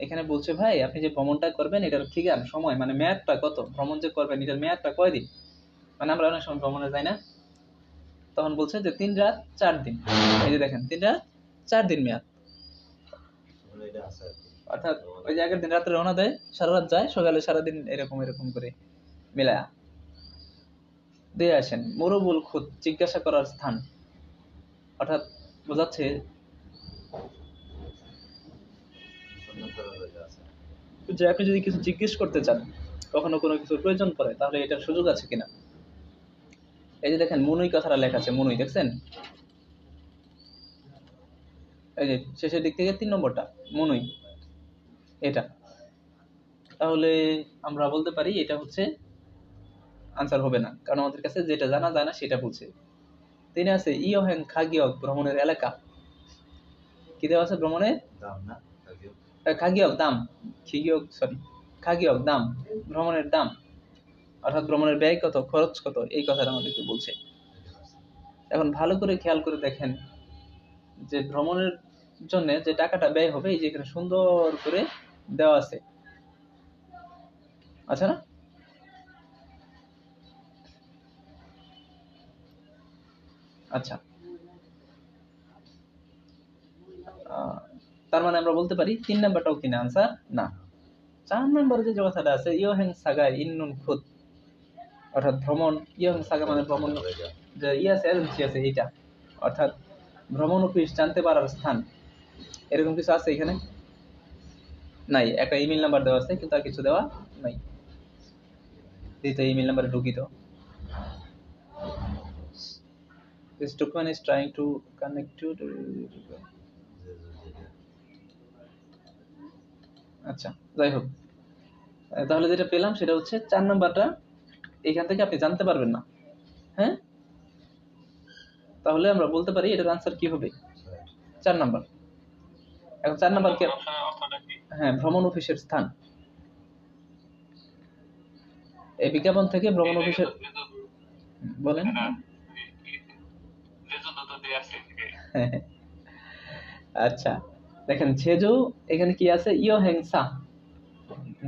এখানে বলছে ভাই আপনি যে ভ্রমণটা করবেন এটার ঠিক আছে সময়, মানে মেয়াদটা কত, ভ্রমণ যে করবেন এটার মেয়াদটা কয়দিন। মানে আমরা অনেক সময় ভ্রমণে যাই না, তখন বলছে যে 3 রাত 4 দিন। এই যে দেখেন 3 রাত 4 দিন মেয়াদ, অর্থাৎ ওই যে আগের দিন রাত্রে রওনা দেয়, সারা রাত যায়, সকালে সারাদিন এরকম এরকম করে মিলায়া দিয়ে আসেন। মুরুবুল খুদ জিজ্ঞাসা করার স্থান, অর্থাৎ বোঝাচ্ছে যে আপনি যদি কিছু জিজ্ঞেস করতে চান, কখনো কোনো কিছুর প্রয়োজন পড়ে, তাহলে এটার সুযোগ আছে কিনা। এই যে দেখেন মুনুই কথাটা লেখা আছে, মুনুই দেখছেন, এই যে শেষের দিক থেকে 3 নম্বরটা মুনুই, এটা। তাহলে আমরা বলতে পারি এটা হচ্ছে আনসার হবে না, কারণ আমাদের কাছে যেটা জানা যায় না সেটা বলছে। তিনি আছে ইয়োহেন খাগিয়ক, ভ্রমণের এলাকা। কি দেওয়া আছে? ভ্রমণের খাগিয়ক দাম, খাগিয়ক দাম, ভ্রমণের দাম, অর্থাৎ ভ্রমণের ব্যয় কত, খরচ কত, এই কথাটা আমাদেরকে বলছে। এখন ভালো করে খেয়াল করে দেখেন যে ভ্রমণের জন্য যে টাকাটা ব্যয় হবে, এই যে এখানে সুন্দর করে দেওয়া আছে, আচ্ছা না? আচ্ছা, তার মানে আমরা বলতে পারি 3 নাম্বারটাও কিনা আনসার না। 4 নম্বরে যে কথাটা আছে ইয়োহেং সাগা ইন্নুন খুদ, অর্থাৎ ভ্রমণ, ইয়োহেং সাগা মানে ভ্রমণ, যে আছে এজেন্সি আছে এইটা, অর্থাৎ ভ্রমণ অফিস, জানতে পারার স্থান, এরকম কিছু আছে এখানে নাই। একটা ইমেল নাম্বার দেওয়া আছে কিন্তু আর কিছু দেওয়া নাই। দ্বিতীয় ইমেল নাম্বারে ঢুকি তো। This document is trying to connect to আচ্ছা যাই হোক, তাহলে যেটা পেলাম সেটা হচ্ছে 4 নাম্বারটা এখান থেকে আপনি জানতে পারবেন না। হ্যাঁ, তাহলে আমরা বলতে পারি এটার আনসার কি হবে? 4 নাম্বার। এখন 4 নাম্বার কি? হ্যাঁ, ভ্রমণ অফিসের স্থান। এই বিজ্ঞাপন থেকে ভ্রমণ অফিসের, বলেন। আচ্ছা দেখেন জেজু, এখানে কি আছে? ইয়োহেং সা,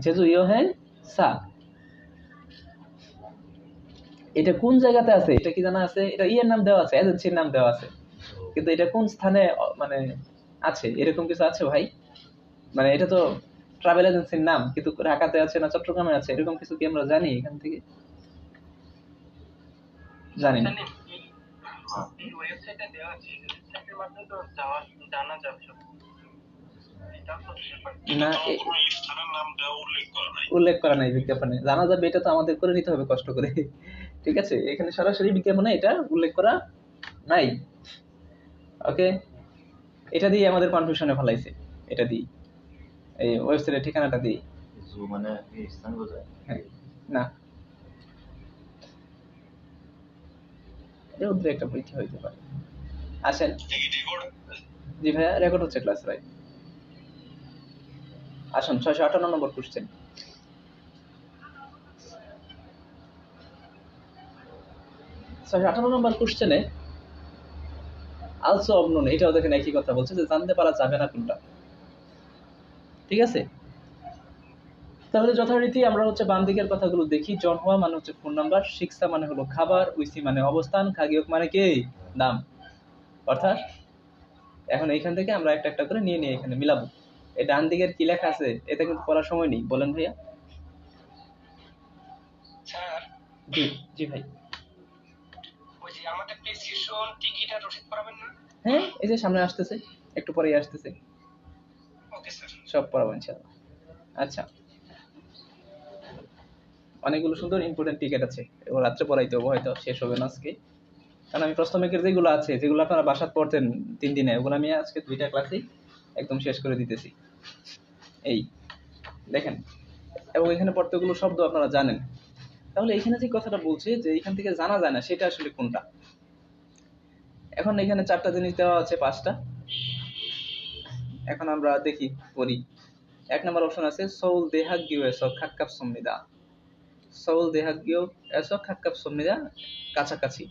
জেজু ইয়োহেং সা, এটা কোন জায়গাতে আছে এটা কি জানা আছে? এটা ইয়ের নাম দেওয়া আছে, এজেন্সির নাম দেওয়া আছে, কিন্তু এটা কোন স্থানে মানে আছে, এরকম কিছু আছে ভাই? মানে এটা তো ট্রাভেল এজেন্সির নাম, কিন্তু ঢাকাতে আছে না চট্টগ্রামে আছে, এরকম কিছু কি আমরা জানি এখান থেকে? জানি না। এই ওয়েবসাইটে দেওয়া আছে, এই ওয়েবসাইটের মাধ্যমে তো যাওয়া জানা যাবে সব। এটা তো ব্যাপার। না, কিন্তু কোনো স্থানের নাম দেওয়া উল্লেখ করা নাই। উল্লেখ করা নাই বিজ্ঞাপনে। জানা যাবে এটা তো আমাদের করে নিতে হবে কষ্ট করে। ঠিক আছে, এখানে সরাসরি বিজ্ঞাপনে এটা উল্লেখ করা নাই। ওকে, এটা দিয়ে আমাদের কনফিউশনে ফেলাইছে, এটা দিয়ে এই ওয়েবসাইটের ঠিকানাটা দিয়ে। জু মানে কি স্থান বোঝায়? হ্যাঁ, না, এটা ওদের একটা পরীক্ষা হইতে পারে। আসেন। জি ভাইয়া, রেকর্ড হচ্ছে ক্লাস, রাইট। আসুন 658 নম্বর কোশ্চেন। 658 নম্বর কোশ্চেনে আলসো অবনোন, এটাও দেখেন একই কথা বলছে যে জানতে পারা যাবে না কোনটা। ঠিক আছে, তাহলে যথারীতি আমরা হচ্ছে বাম দিকের কথাগুলো দেখি। জনহোয়া মানে হচ্ছে ফোন নাম্বার, শিক্ষা মানে হলো খাবার, উইসি মানে অবস্থান, খাগিয়ক মানে কি দাম। অর্থাৎ এখন এইখান থেকে আমরা একটা একটা করে নিয়ে নিয়ে এখানে মিলাবো। এই ডান দিকের কি লেখা আছে এটা কিন্তু পড়ার সময় নেই, বলেন ভাইয়া। স্যার, জি জি ভাই। ওই যে আমাদের প্রেসক্রিপশন টিকিট আর রসিদ করাবেন না? হ্যাঁ, এই যে সামনে আসতেছে, একটু পরেই আসতেছে, ওকে স্যার। সব পড়াবো ইনশাআল্লাহ। আচ্ছা, অনেকগুলো সুন্দর ইম্পর্টেন্ট টিকেট আছে, এগুলো রাত্রে পড়াইতে হবে, হয়তো শেষ হবে না আজকে। কারণ আমি প্রশ্ন ব্যাংকের যেগুলো আছে, যেগুলো আপনারা বাসাত পড়তেন 3 দিনে, ওগুলো আমি আজকে 2টা ক্লাসেই একদম শেষ করে দিতেছি। এই দেখেন, এবং এখানে পড়তেগুলো শব্দ আপনারা জানেন। তাহলে এখানে যে কথাটা বলছে যে এখান থেকে জানা যায় না, সেটা আসলে কোনটা? এখন এখানে 4টা জিনিস দেওয়া আছে, 5টা। এখন আমরা দেখি, পড়ি। 1 নম্বর অপশন আছে সৌল দেহাগ্য এসক খাক্কাপ সমনিদা। সৌল দেহাগ্য এসক খাক্কাপ সমনিদা, কাছাকাছি।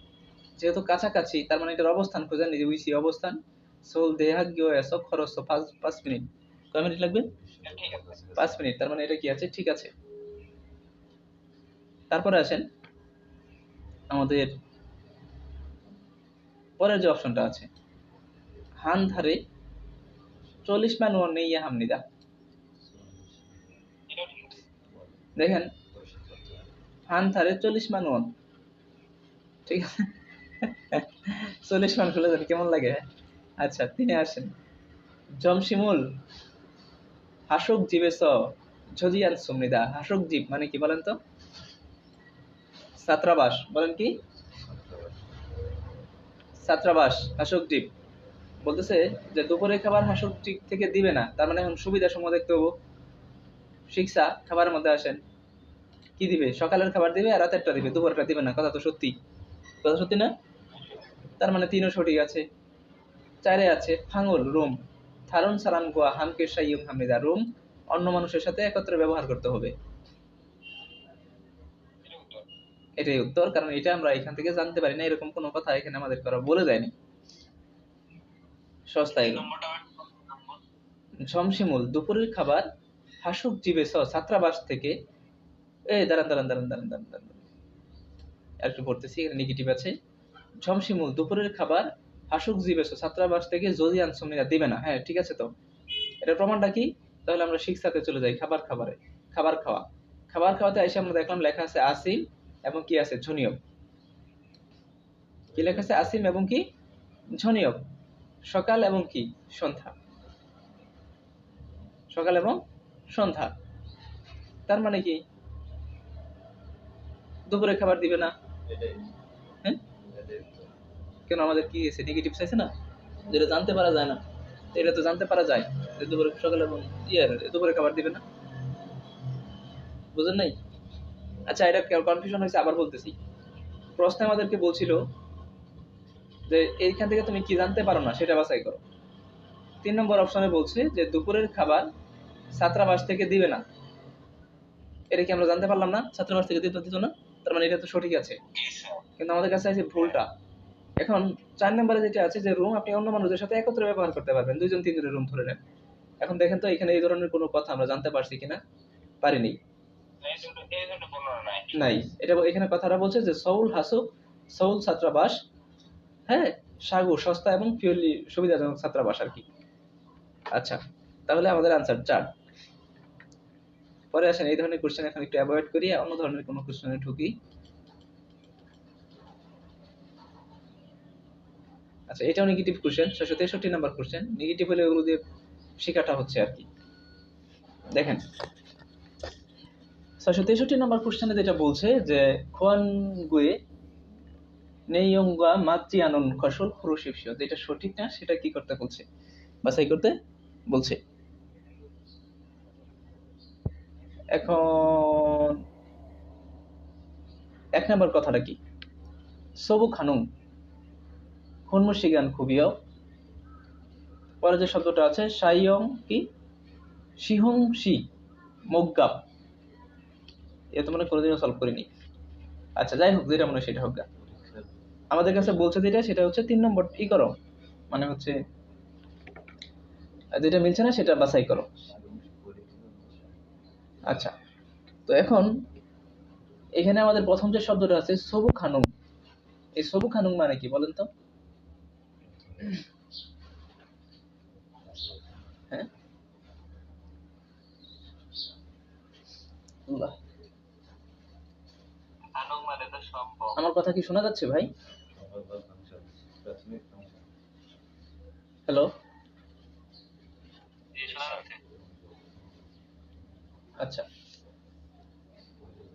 যেহেতু কাছাকাছি, তার মানে এটার অবস্থান খোঁজেন, এই যে উইসি অবস্থান। সৌল দেহাগ্য এসক খরচ 5 মিনিট। কয় মিনিট লাগবে? ঠিক আছে। 5 মিনিট। তার মানে এটা কি আছে? ঠিক আছে। তারপরে আসেন আমাদের পরের যে অপশনটা আছে, হান ধারে 40 মান ওয়ান নেই হামনিদা। এটাও ঠিক আছে। দেখেন, হান ধারে 40 মান ওয়ান, ঠিক আছে। 40 মান খুলে যাবে, কেমন লাগে? আচ্ছা, তিনি আসেন জমশিমুল হাসক জীবেস ঝজিয়ান সুমনিদা। হাসক জীব মানে কি বলেন তো? ছাত্রাবাস, বলেন কি? ছাত্রাবাস, হাসক জীব। বলতেছে যে দুপুরে খাবার হাসক জীব থেকে দিবে না, তার মানে এখন সুবিধা সমূহ দেখতে হবো। শিক্ষা খাবারের মধ্যে আসেন, কি দিবে? সকালের খাবার দিবে আর রাতেরটা দিবে, দুপুরটা দিবে না। কথা তো সত্যি, কথা সত্যি না? তার মানে 3ও সঠিক আছে। 4 আছে ফাঙ্গুল রুম থারুন সালাম গোয়া হামকে সাইয়ুম হামিদা। রুম অন্য মানুষের সাথে একত্রে ব্যবহার করতে হবে, এটা উত্তর। এটাই উত্তর। কারণ এটা আমরা এখান থেকে জানতে পারি না, এরকম কোনো কথা এখানে আমাদের করা বলে দেয়নি। সস্তায় ঝমশিমুল দুপুরের খাবার হাসুক জিবে ছাত্রাবাস থেকে। এই দাঁড়ান দাঁড়ান দাঁড়ান দাঁড়ান দাঁড়ান দাঁড়ান, আর একটু পড়তেছি, এখানে নেগেটিভ আছে। ঝমশিমুল দুপুরের খাবার হাসুক জিবে ছাত্রাবাস থেকে যদি আনসমিরা দিবে না। হ্যাঁ ঠিক আছে, তো এটার প্রমাণটা কি? তাহলে আমরা শিক্ষাতে চলে যাই, খাবার খাবারে। খাবার খাওয়া, খাবার খাওয়াতে এসে আমরা দেখলাম লেখা আছে আসিম এবং কি আছে ঝনিয়ক। কি লেখা আছে? আসিম এবং কি ঝনিয়ক। সকাল এবং কি সন্ধ্যা, সকাল এবং সন্ধ্যা। তার মানে কি দুপুরে খাবার দিবে না। হ্যাঁ, কেন আমাদের কি আছে? নেগেটিভ চাইছে না, যেটা জানতে পারা যায় না, এটা তো জানতে পারা যায় যে দুপুরে সকাল এবং দুপুরে খাবার দিবে না। বুঝেন নাই? আচ্ছা, এটা কনফিউশন হয়েছে, আবার বলতেছি। প্রশ্নে আমাদেরকে বলছিল যে এইখান থেকে তুমি কি জানতে পারো না সেটা বাছাই করো। 3 নম্বর অপশনে বলছে যে দুপুরের খাবার ছাত্রাবাস থেকে দিবে না। এটা কি আমরা জানতে পারলাম না? ছাত্রাবাস থেকে দিত না, তার মানে এটা তো সঠিক আছে। কিন্তু আমাদের কাছে আছে ভুলটা। এখন 4 নম্বরে যেটা আছে যে রুম আপনি অন্য মানুষদের সাথে একত্রে ব্যবহার করতে পারবেন, 2 জন 3 জনের রুম ধরে নেন। এখন দেখেন তো এখানে এই ধরনের কোনো কথা আমরা জানতে পারছি কিনা? পারিনি, নাই। এটা এখানে কথাটা বলছে যে সৌল হাসুক, সৌল ছাত্রাবাস, হ্যাঁ, সাগু সস্তা এবং পিওরলি সুবিধাজনক ছাত্রাবাস আর কি। আচ্ছা, তাহলে আমাদের আনসার 4। পরে আসেন এই ধরনের কোশ্চেন এখন একটু অ্যাভয়েড করি, অন্য ধরনের কোনো কোশ্চেনে ঢুকি। আচ্ছা, এটাও negative question, 663 number question. Negative হলে ওগুলো দিয়ে শেখাটা হচ্ছে আর কি। দেখেন 663 নাম্বার কোশ্চেনে যেটা বলছে যে খোয়ান গুয়ে নেইয়ংগা মাতৃ আনন ফসল খুরুশিপসিও, যেটা সঠিক না সেটা কি করতে বলছে, বাছাই করতে বলছে। এখন এক নাম্বার কথাটা কি, সবু খানুং খুনমুশিগান খুবিও, পরে যে শব্দটা আছে সাইয়ং কি শিহং শি মগ্গাপ, এ তো মনে কোনোদিনও সলভ করিনি। আচ্ছা যাই হোক, যেটা মনে হয় সেটা হোক গা। আমাদের কাছে বলছে যেটা, সেটা হচ্ছে 3 নম্বর ই করো, মানে হচ্ছে যেটা মিলছে না সেটা বাছাই করো। আচ্ছা, তো এখন এখানে আমাদের প্রথম যে শব্দটা আছে সবু খানুং, এই সবু খানুং মানে কি বলেন তো? হ্যাঁ, আল্লাহ, আনুক মানে তো সম্ভব। আমার কথা কি শোনা যাচ্ছে ভাই? হ্যালো, জি, শোনা যাচ্ছে। আচ্ছা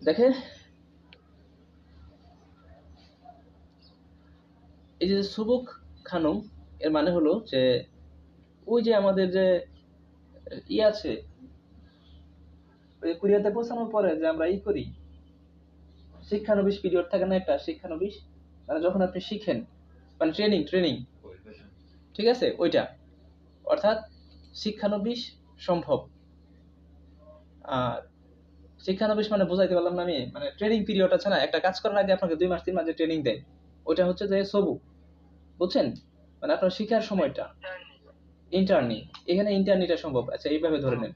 দেখে, এই যে সুবুক খানুম এর মানে হলো যে ওই যে আমাদের যে ই আছে, ওই কুরিয়াতে পৌঁছানোর পরে যে আমরা ই করি, শিক্ষানবিশ পিরিয়ড থাকে না একটা, শিক্ষানবিশ মানে যখন আপনি শিখেন, মানে ট্রেনিং, ঠিক আছে, ওইটা অর্থাৎ শিক্ষানবিশ সম্ভব। আর শিক্ষানবিশ মানে বুঝাইতে পারলাম না আমি, মানে ট্রেনিং পিরিয়ড আছে না, একটা কাজ করার আগে আপনাকে 2 মাস 3 মাস যে ট্রেনিং দেয়, ওইটা হচ্ছে যে সবু, বুঝছেন, মানে আপনার শিখার সময়টা ইন্টার্নি, এখানে ইন্টার্নিটা সম্ভব। আচ্ছা এইভাবে ধরে নেন,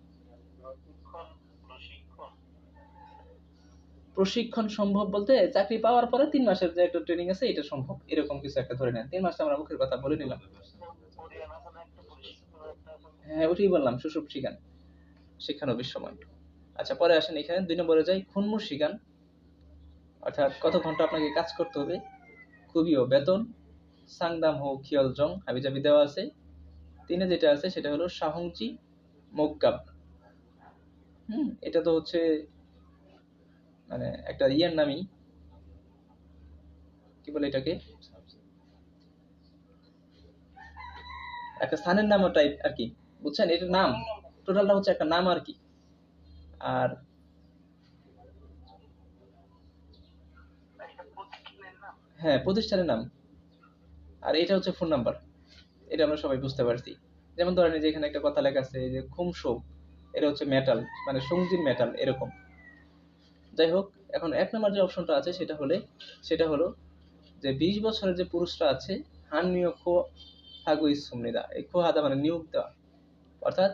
প্রশিক্ষণ সম্ভব বলতে চাকরি পাওয়ার পরে 3 মাসের যে একটা ট্রেনিং আছে এটা সম্ভব, এরকম কিছু একটা ধরে নেন। 3 মাসটা আমরা মুখের কথা বলে নিলাম। হ্যাঁ ওটাই বললাম, সুসুপ শিখান, শিক্ষানবিশ সময়। আচ্ছা পরে আসেন এখানে 2 নম্বরে যাই, খুনমুর শিখান, অর্থাৎ কত ঘন্টা আপনাকে কাজ করতে হবে, খুবিও বেতন, সাংদাম হো খিয়ল জং হাবিজাবি দেওয়া আছে। 3-এ যেটা আছে সেটা হলো শাহংচি মোক্কাব। এটা তো হচ্ছে মানে একটা ইয়ের নামই, কি বলে এটাকে, একটা স্থানের নাম টাইপ আর কি, বুঝছেন, এটার নাম টোটালটা হচ্ছে একটা নাম আর কি। আর হ্যাঁ প্রতিষ্ঠানের নাম, আর এটা হচ্ছে ফোন নাম্বার, এটা আমরা সবাই বুঝতে পারছি। যেমন ধরেন এই যে এখানে একটা কথা লেখা আছে যে খুমশো, এটা হচ্ছে মেটাল, মানে সঙ্গীর মেটাল এরকম। যাই হোক, এখন 1 নম্বর যে অপশনটা আছে সেটা হলো যে 20 বছরের যে পুরুষরা আছে হান নিয়োগ হাগু ইসুমনিদা, এই খো হাদা মানে নিয়োগ দেওয়া, অর্থাৎ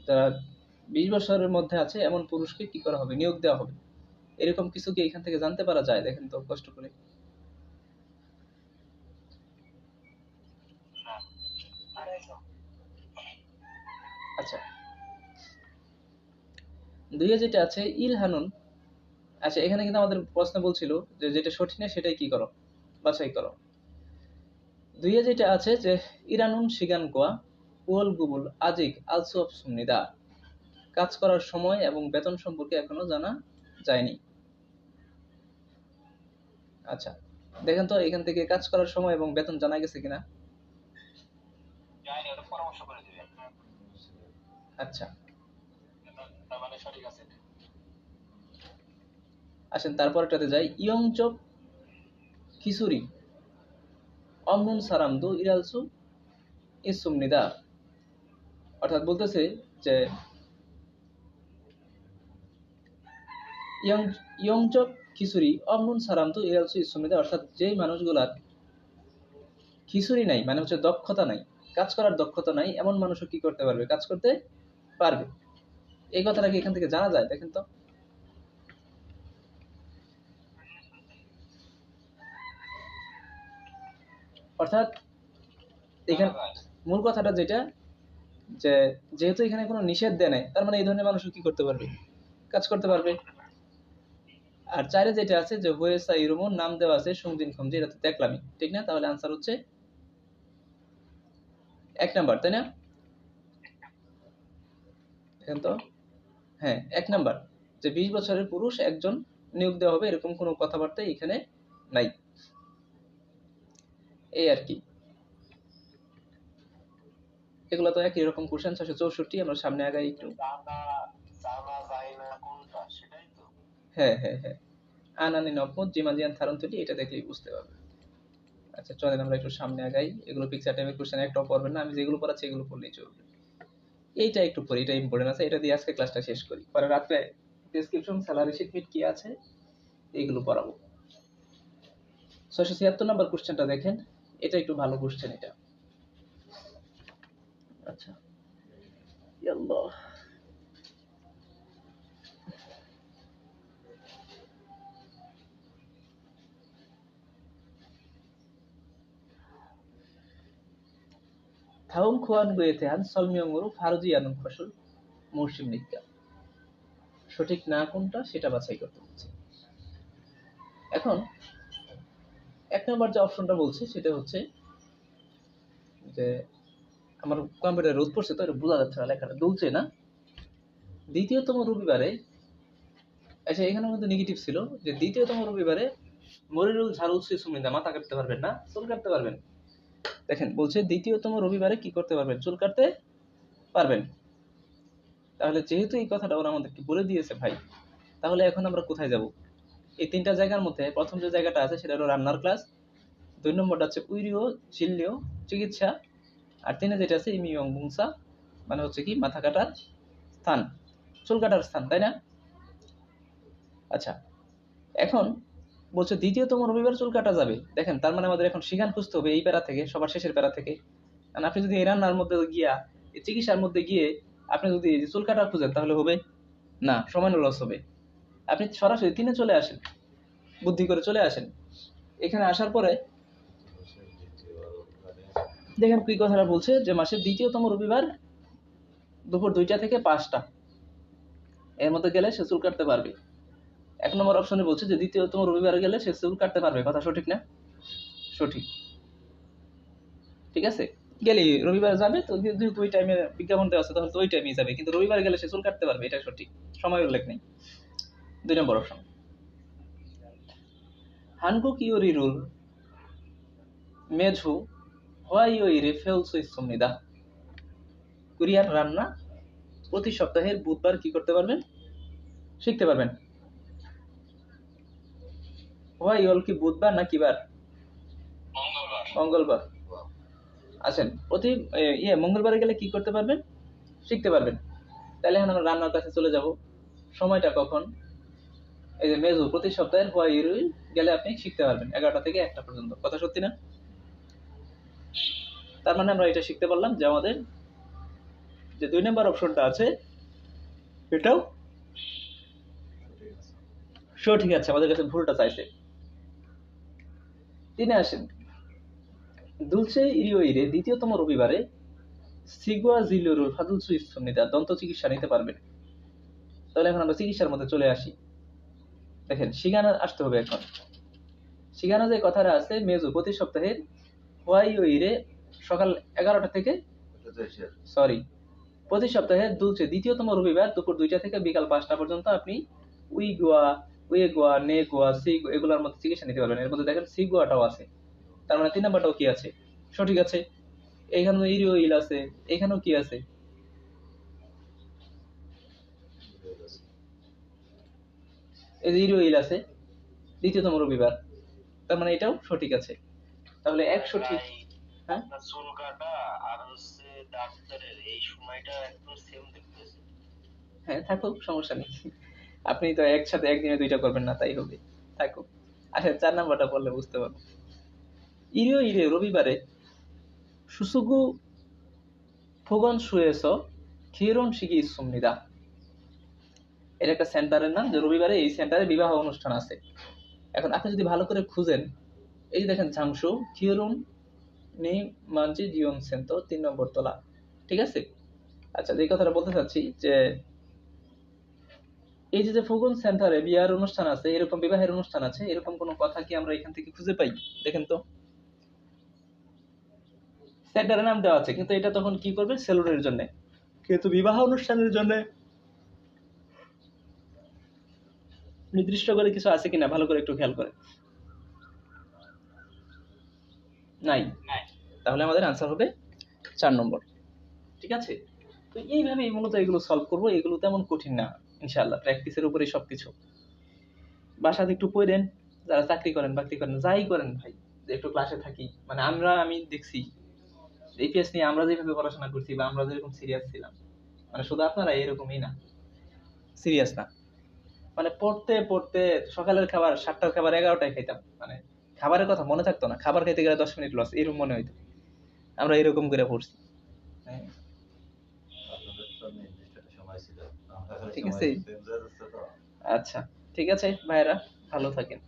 যারা 20 বছরের মধ্যে আছে এমন পুরুষকে কি করা হবে, নিয়োগ দেওয়া হবে। এরকম কিছু কি এখান থেকে জানতে পারা যায়? দেখেন তো কষ্ট করে। আচ্ছা 2-এ যেটা আছে ইলহানুন, আচ্ছা এখানে কিন্তু আমাদের প্রশ্ন বলছিল যে যেটা সঠিক না সেটাই কি করো, বাছাই করো। 2-এ যেটা আছে যে ইরানুন শিগান কোয়া উল গুবুল আজিক আলসু অফ সুন্নিদা, কাজ করার সময় এবং বেতন সম্পর্কে এখনো জানা যায়নি। আচ্ছা দেখেন তো এখান থেকে কাজ করার সময় এবং বেতন জানা গেছে কিনা। যায়নি, ওটা পরামর্শ করে দিবেন। আচ্ছা তার মানে সঠিক আছে। আসেন তারপরটাতে যাই, ইয়ংচক খিসুরি অমনুন সারামদু ইরালসু ইসুমনিদা, অর্থাৎ বলতেছে যে ইয়ংচক খিচুড়ি অমনুন সারামতু ইরালসু ইসুমিদা, অর্থাৎ যেই মানুষগুলার খিচুড়ি নাই, মানে হচ্ছে দক্ষতা নাই, কাজ করার দক্ষতা নাই, এমন মানুষও কি করতে পারবে, কাজ করতে পারবে। এই কথাটা কি এখান থেকে জানা যায়? দেখেন তো, অর্থাৎ এখানে মূল কথাটা যেটা যে যেহেতু এখানে কোনো নিষেধ দেয় নাই, তার মানে এই ধরনের মানুষ কি করতে পারবে, কাজ করতে পারবে। আর চারে যেটা আছে যে হুয়েসা ইরুমন নাম দেওয়া আছে সুংদিন খমজি, এটা তো দেখলামই, ঠিক না? তাহলে আনসার হচ্ছে 1 নাম্বার, তাই না? দেখেন তো, হ্যাঁ 1 নাম্বার, যে 20 বছরের পুরুষ একজন নিয়োগ দেওয়া হবে এরকম কোনো কথাবার্তা এখানে নাই, এই আর কি। এগুলো তো একই রকম কোশ্চেন। 664, আমরা সামনে আগাই একটু। জানা যায় না কোনটা, সেটাই তো। হ্যাঁ হ্যাঁ হ্যাঁ, আনানি নকমত জিমাজিয়ান থারন্তলি, এটা দেখলেই বুঝতে পারবে। আচ্ছা চলেন আমরা একটু সামনে আগাই। এগুলো পিকচার টাইপের কোশ্চেন একটাও পড়বেন না, আমি যেগুলো পড়াচ্ছি এগুলো পড়লেই চলবে। এইটা একটু পড়ি, এটা ইম্পর্টেন্ট আছে, এটা দিয়ে আজকে ক্লাসটা শেষ করি, পরে রাত্রে ডেসক্রিপশন স্যালারি শিট মিট কি আছে এইগুলো পড়াবো। 676 নাম্বার কোশ্চেনটা দেখেন, এটা একটু ভালো কোশ্চেন এটা। আচ্ছা ইয়াল্লাহ, থাউম খোয়ান গুয়েতেহান সলমিয়ংরু ফারুজিয়ানুন ফসল মৌসুম নিকা, সঠিক না কোনটা সেটা বাছাই করতে হচ্ছে। এখন 1 নম্বর যে অপশনটা বলছে সেটা হচ্ছে যে, আমার কম্পিউটারে রোদ পড়ছে তো এটা বোঝা যাচ্ছে না, লেখাটা দুলছে না। দ্বিতীয়তম রবিবারে, আচ্ছা এখানে কিন্তু নেগেটিভ ছিল যে দ্বিতীয়তম রবিবারে মরিরুল ঝাড়ুল সুমিন্দা, মাথা কাটতে পারবেন না, চুল কাটতে পারবেন। দেখেন বলছে দ্বিতীয়তম রবিবারে কি করতে পারবেন, চুল কাটতে পারবেন। তাহলে যেহেতু এই কথাটা ওরা আমাদেরকে বলে দিয়েছে ভাই, তাহলে এখন আমরা কোথায় যাব? এই 3টা জায়গার মধ্যে প্রথম যে জায়গাটা আছে সেটা হলো রান্নার ক্লাস, 2 নম্বরটা হচ্ছে উইরিও চিল্লিও চিকিৎসা, আর 3 যেটা আছে ইমিয়ং বুংসা, মানে হচ্ছে কি মাথা কাটার স্থান, চুল কাটার স্থান, তাই না? আচ্ছা এখন বলছে দ্বিতীয়তম রবিবার চুল কাটা যাবে। দেখেন তার মানে আমাদের এখন শিখান খুঁজতে হবে এই প্যারা থেকে, সবার শেষের প্যারা থেকে। কারণ আপনি যদি এই রান্নার মধ্যে গিয়া এই চিকিৎসার মধ্যে গিয়ে আপনি যদি এই যে চুল কাটা খুঁজেন তাহলে হবে না, সময় লস হবে। আপনি সরাসরি 3-এ চলে আসেন, বুদ্ধি করে চলে আসেন। এখানে আসার পরে দেখেন কি কথাটা বলছে যে মাসের দ্বিতীয়তম রবিবার দুপুর 2টা থেকে 5টা এর মধ্যে গেলে সে চুল কাটতে পারবে। 1 নম্বর অপশনে বলছে যে দ্বিতীয়তম রবিবার গেলে সে চুল কাটতে পারবে, কথা সঠিক না? সঠিক, ঠিক আছে। গেলে রবিবার যাবে তো, যেহেতু ওই টাইমে বিজ্ঞাপন দেওয়া আছে তাহলে তো ওই টাইমেই যাবে, কিন্তু রবিবার গেলে সে চুল কাটতে পারবে, এটা সঠিক, সময় উল্লেখ নেই। 2 নম্বর অপশন। হানকু কিওরি রুল মেঝু হোয়াইওইরে ফেলসুই সুমনিদা, কোরিয়ান রান্না প্রতি সপ্তাহের বুধবার কি করতে পারবেন, শিখতে পারবেন। হোয়াইওল কি বুধবার না কিবার? মঙ্গলবার। মঙ্গলবার। আছেন প্রতি মঙ্গলবারে গেলে কি করতে পারবেন, শিখতে পারবেন। তাহলে এখন আমরা রান্নার কাছে চলে যাব। সময়টা কখন? এই যে মেজু প্রতি সপ্তাহের হোয়াইওইল গেলে আপনি শিখতে পারবেন 11টা থেকে 1টা পর্যন্ত, কথা সত্যি না? তার মানে আমরা এটা শিখতে পারলাম যে আমাদের যে 2 নম্বর অপশনটা আছে এটাও সঠিক আছে, আমাদের কাছে ভুলটা চাইছে। 3-এ আসেন, দুলছে ইরিওইরে দ্বিতীয়তম রবিবারে সিগুয়া জিলিওরুল ফাদুলসু ইসুন্নিদা, দন্ত চিকিৎসা নিতে পারবেন। তাহলে এখন আমরা চিকিৎসার মধ্যে চলে আসি। দেখেন শিগানা আসতে হবে এখন। শিগানা যে কথাটা আছে মেজু প্রতি সপ্তাহের হোয়াইওইরে সকাল 11টা থেকে, সরি প্রতি সপ্তাহে দুলছে দ্বিতীয়তম রবিবার দুপুর 2টা থেকে বিকাল 5টা পর্যন্ত আপনি উইগুয়া নেগুয়া সি এগুলোর মধ্যে চিকিৎসা নিতে পারবেন। এর মধ্যে দেখেন সিগুয়াটাও আছে, তার মানে 3 নাম্বারটাও কি আছে, সঠিক আছে। এইখানেও ইরিওইল আছে, এইখানেও কি আছে, এই যে ইরিওইল আছে দ্বিতীয়তম রবিবার, তার মানে এটাও সঠিক আছে। তাহলে 1 সঠিক। হ্যাঁ আপনার চুল কাটা আর হচ্ছে ডাক্তারের এই সময়টা একদম সেম দেখতেছে। হ্যাঁ থাকুক, সমস্যা নেই। আপনি তো একসাথে একদিনে 2টা করবেন না, তাই হবে, থাকুক। আচ্ছা 4 নাম্বারটা পড়লে বুঝতে পারবো। ইরিওইরে রবিবারে সুসুগু ফুগন সুয়েস খিরন শিগি সুমনিদা, এটা একটা সেন্টারের নাম, যে রবিবারে এই সেন্টারে বিবাহ অনুষ্ঠান আছে। এখন আপনি যদি ভালো করে খুঁজেন, এই যে দেখেন ঝাংসু খিরুন নি মানজি জিওন সেন্টো 3 নম্বর তলা, ঠিক আছে। আচ্ছা, যে কথাটা বলতে চাচ্ছি যে এই যে যে ফুকন সেন্টারে বিয়ার অনুষ্ঠান আছে, এরকম বিবাহের অনুষ্ঠান আছে, এরকম কোনো কথা কি আমরা এখান থেকে খুঁজে পাই? দেখেন তো, সেন্টারের নাম দেওয়া আছে, কিন্তু এটা তখন কি করবে? সেলুনের জন্য। কিন্তু বিবাহ অনুষ্ঠানের জন্য নির্দিষ্ট করে কিছু আছে কিনা ভালো করে একটু খেয়াল করে। নাই। তাহলে আমাদের আনসার হবে 4 নম্বর। ঠিক আছে? তো এইভাবেই মূলত এগুলো সলভ করবো। এগুলো তেমন কঠিন না, ইনশাআল্লাহ। প্র্যাকটিসের উপরেই সবকিছু। বাসাতে একটু পড়েন, যারা চাকরি করেন বাকরি করেন যাই করেন ভাই, যে একটু ক্লাসে থাকি। মানে আমি দেখছি ইপিএস নিয়ে আমরা যেভাবে পড়াশোনা করছি বা আমরা যেরকম সিরিয়াস ছিলাম, মানে শুধু আপনারা এরকমই না, সিরিয়াস না। মানে পড়তে পড়তে সকালের খাবার 7টার খাবার 11টায় খাইতাম। মানে খাবারের কথা মনে থাকতো না, খাবার খাইতে গেলে 10 মিনিট লস, এরকম মনে হইতো। আমরা এরকম করে পড়ছি। হ্যাঁ, আপনাদের তো নির্দিষ্ট একটা সময় ছিল, আমরা খালি ঠিক সময় আছে। চেঞ্জ হয়ে যাচ্ছে তো। আচ্ছা, ঠিক আছে ভাইয়েরা, ভালো থাকেন।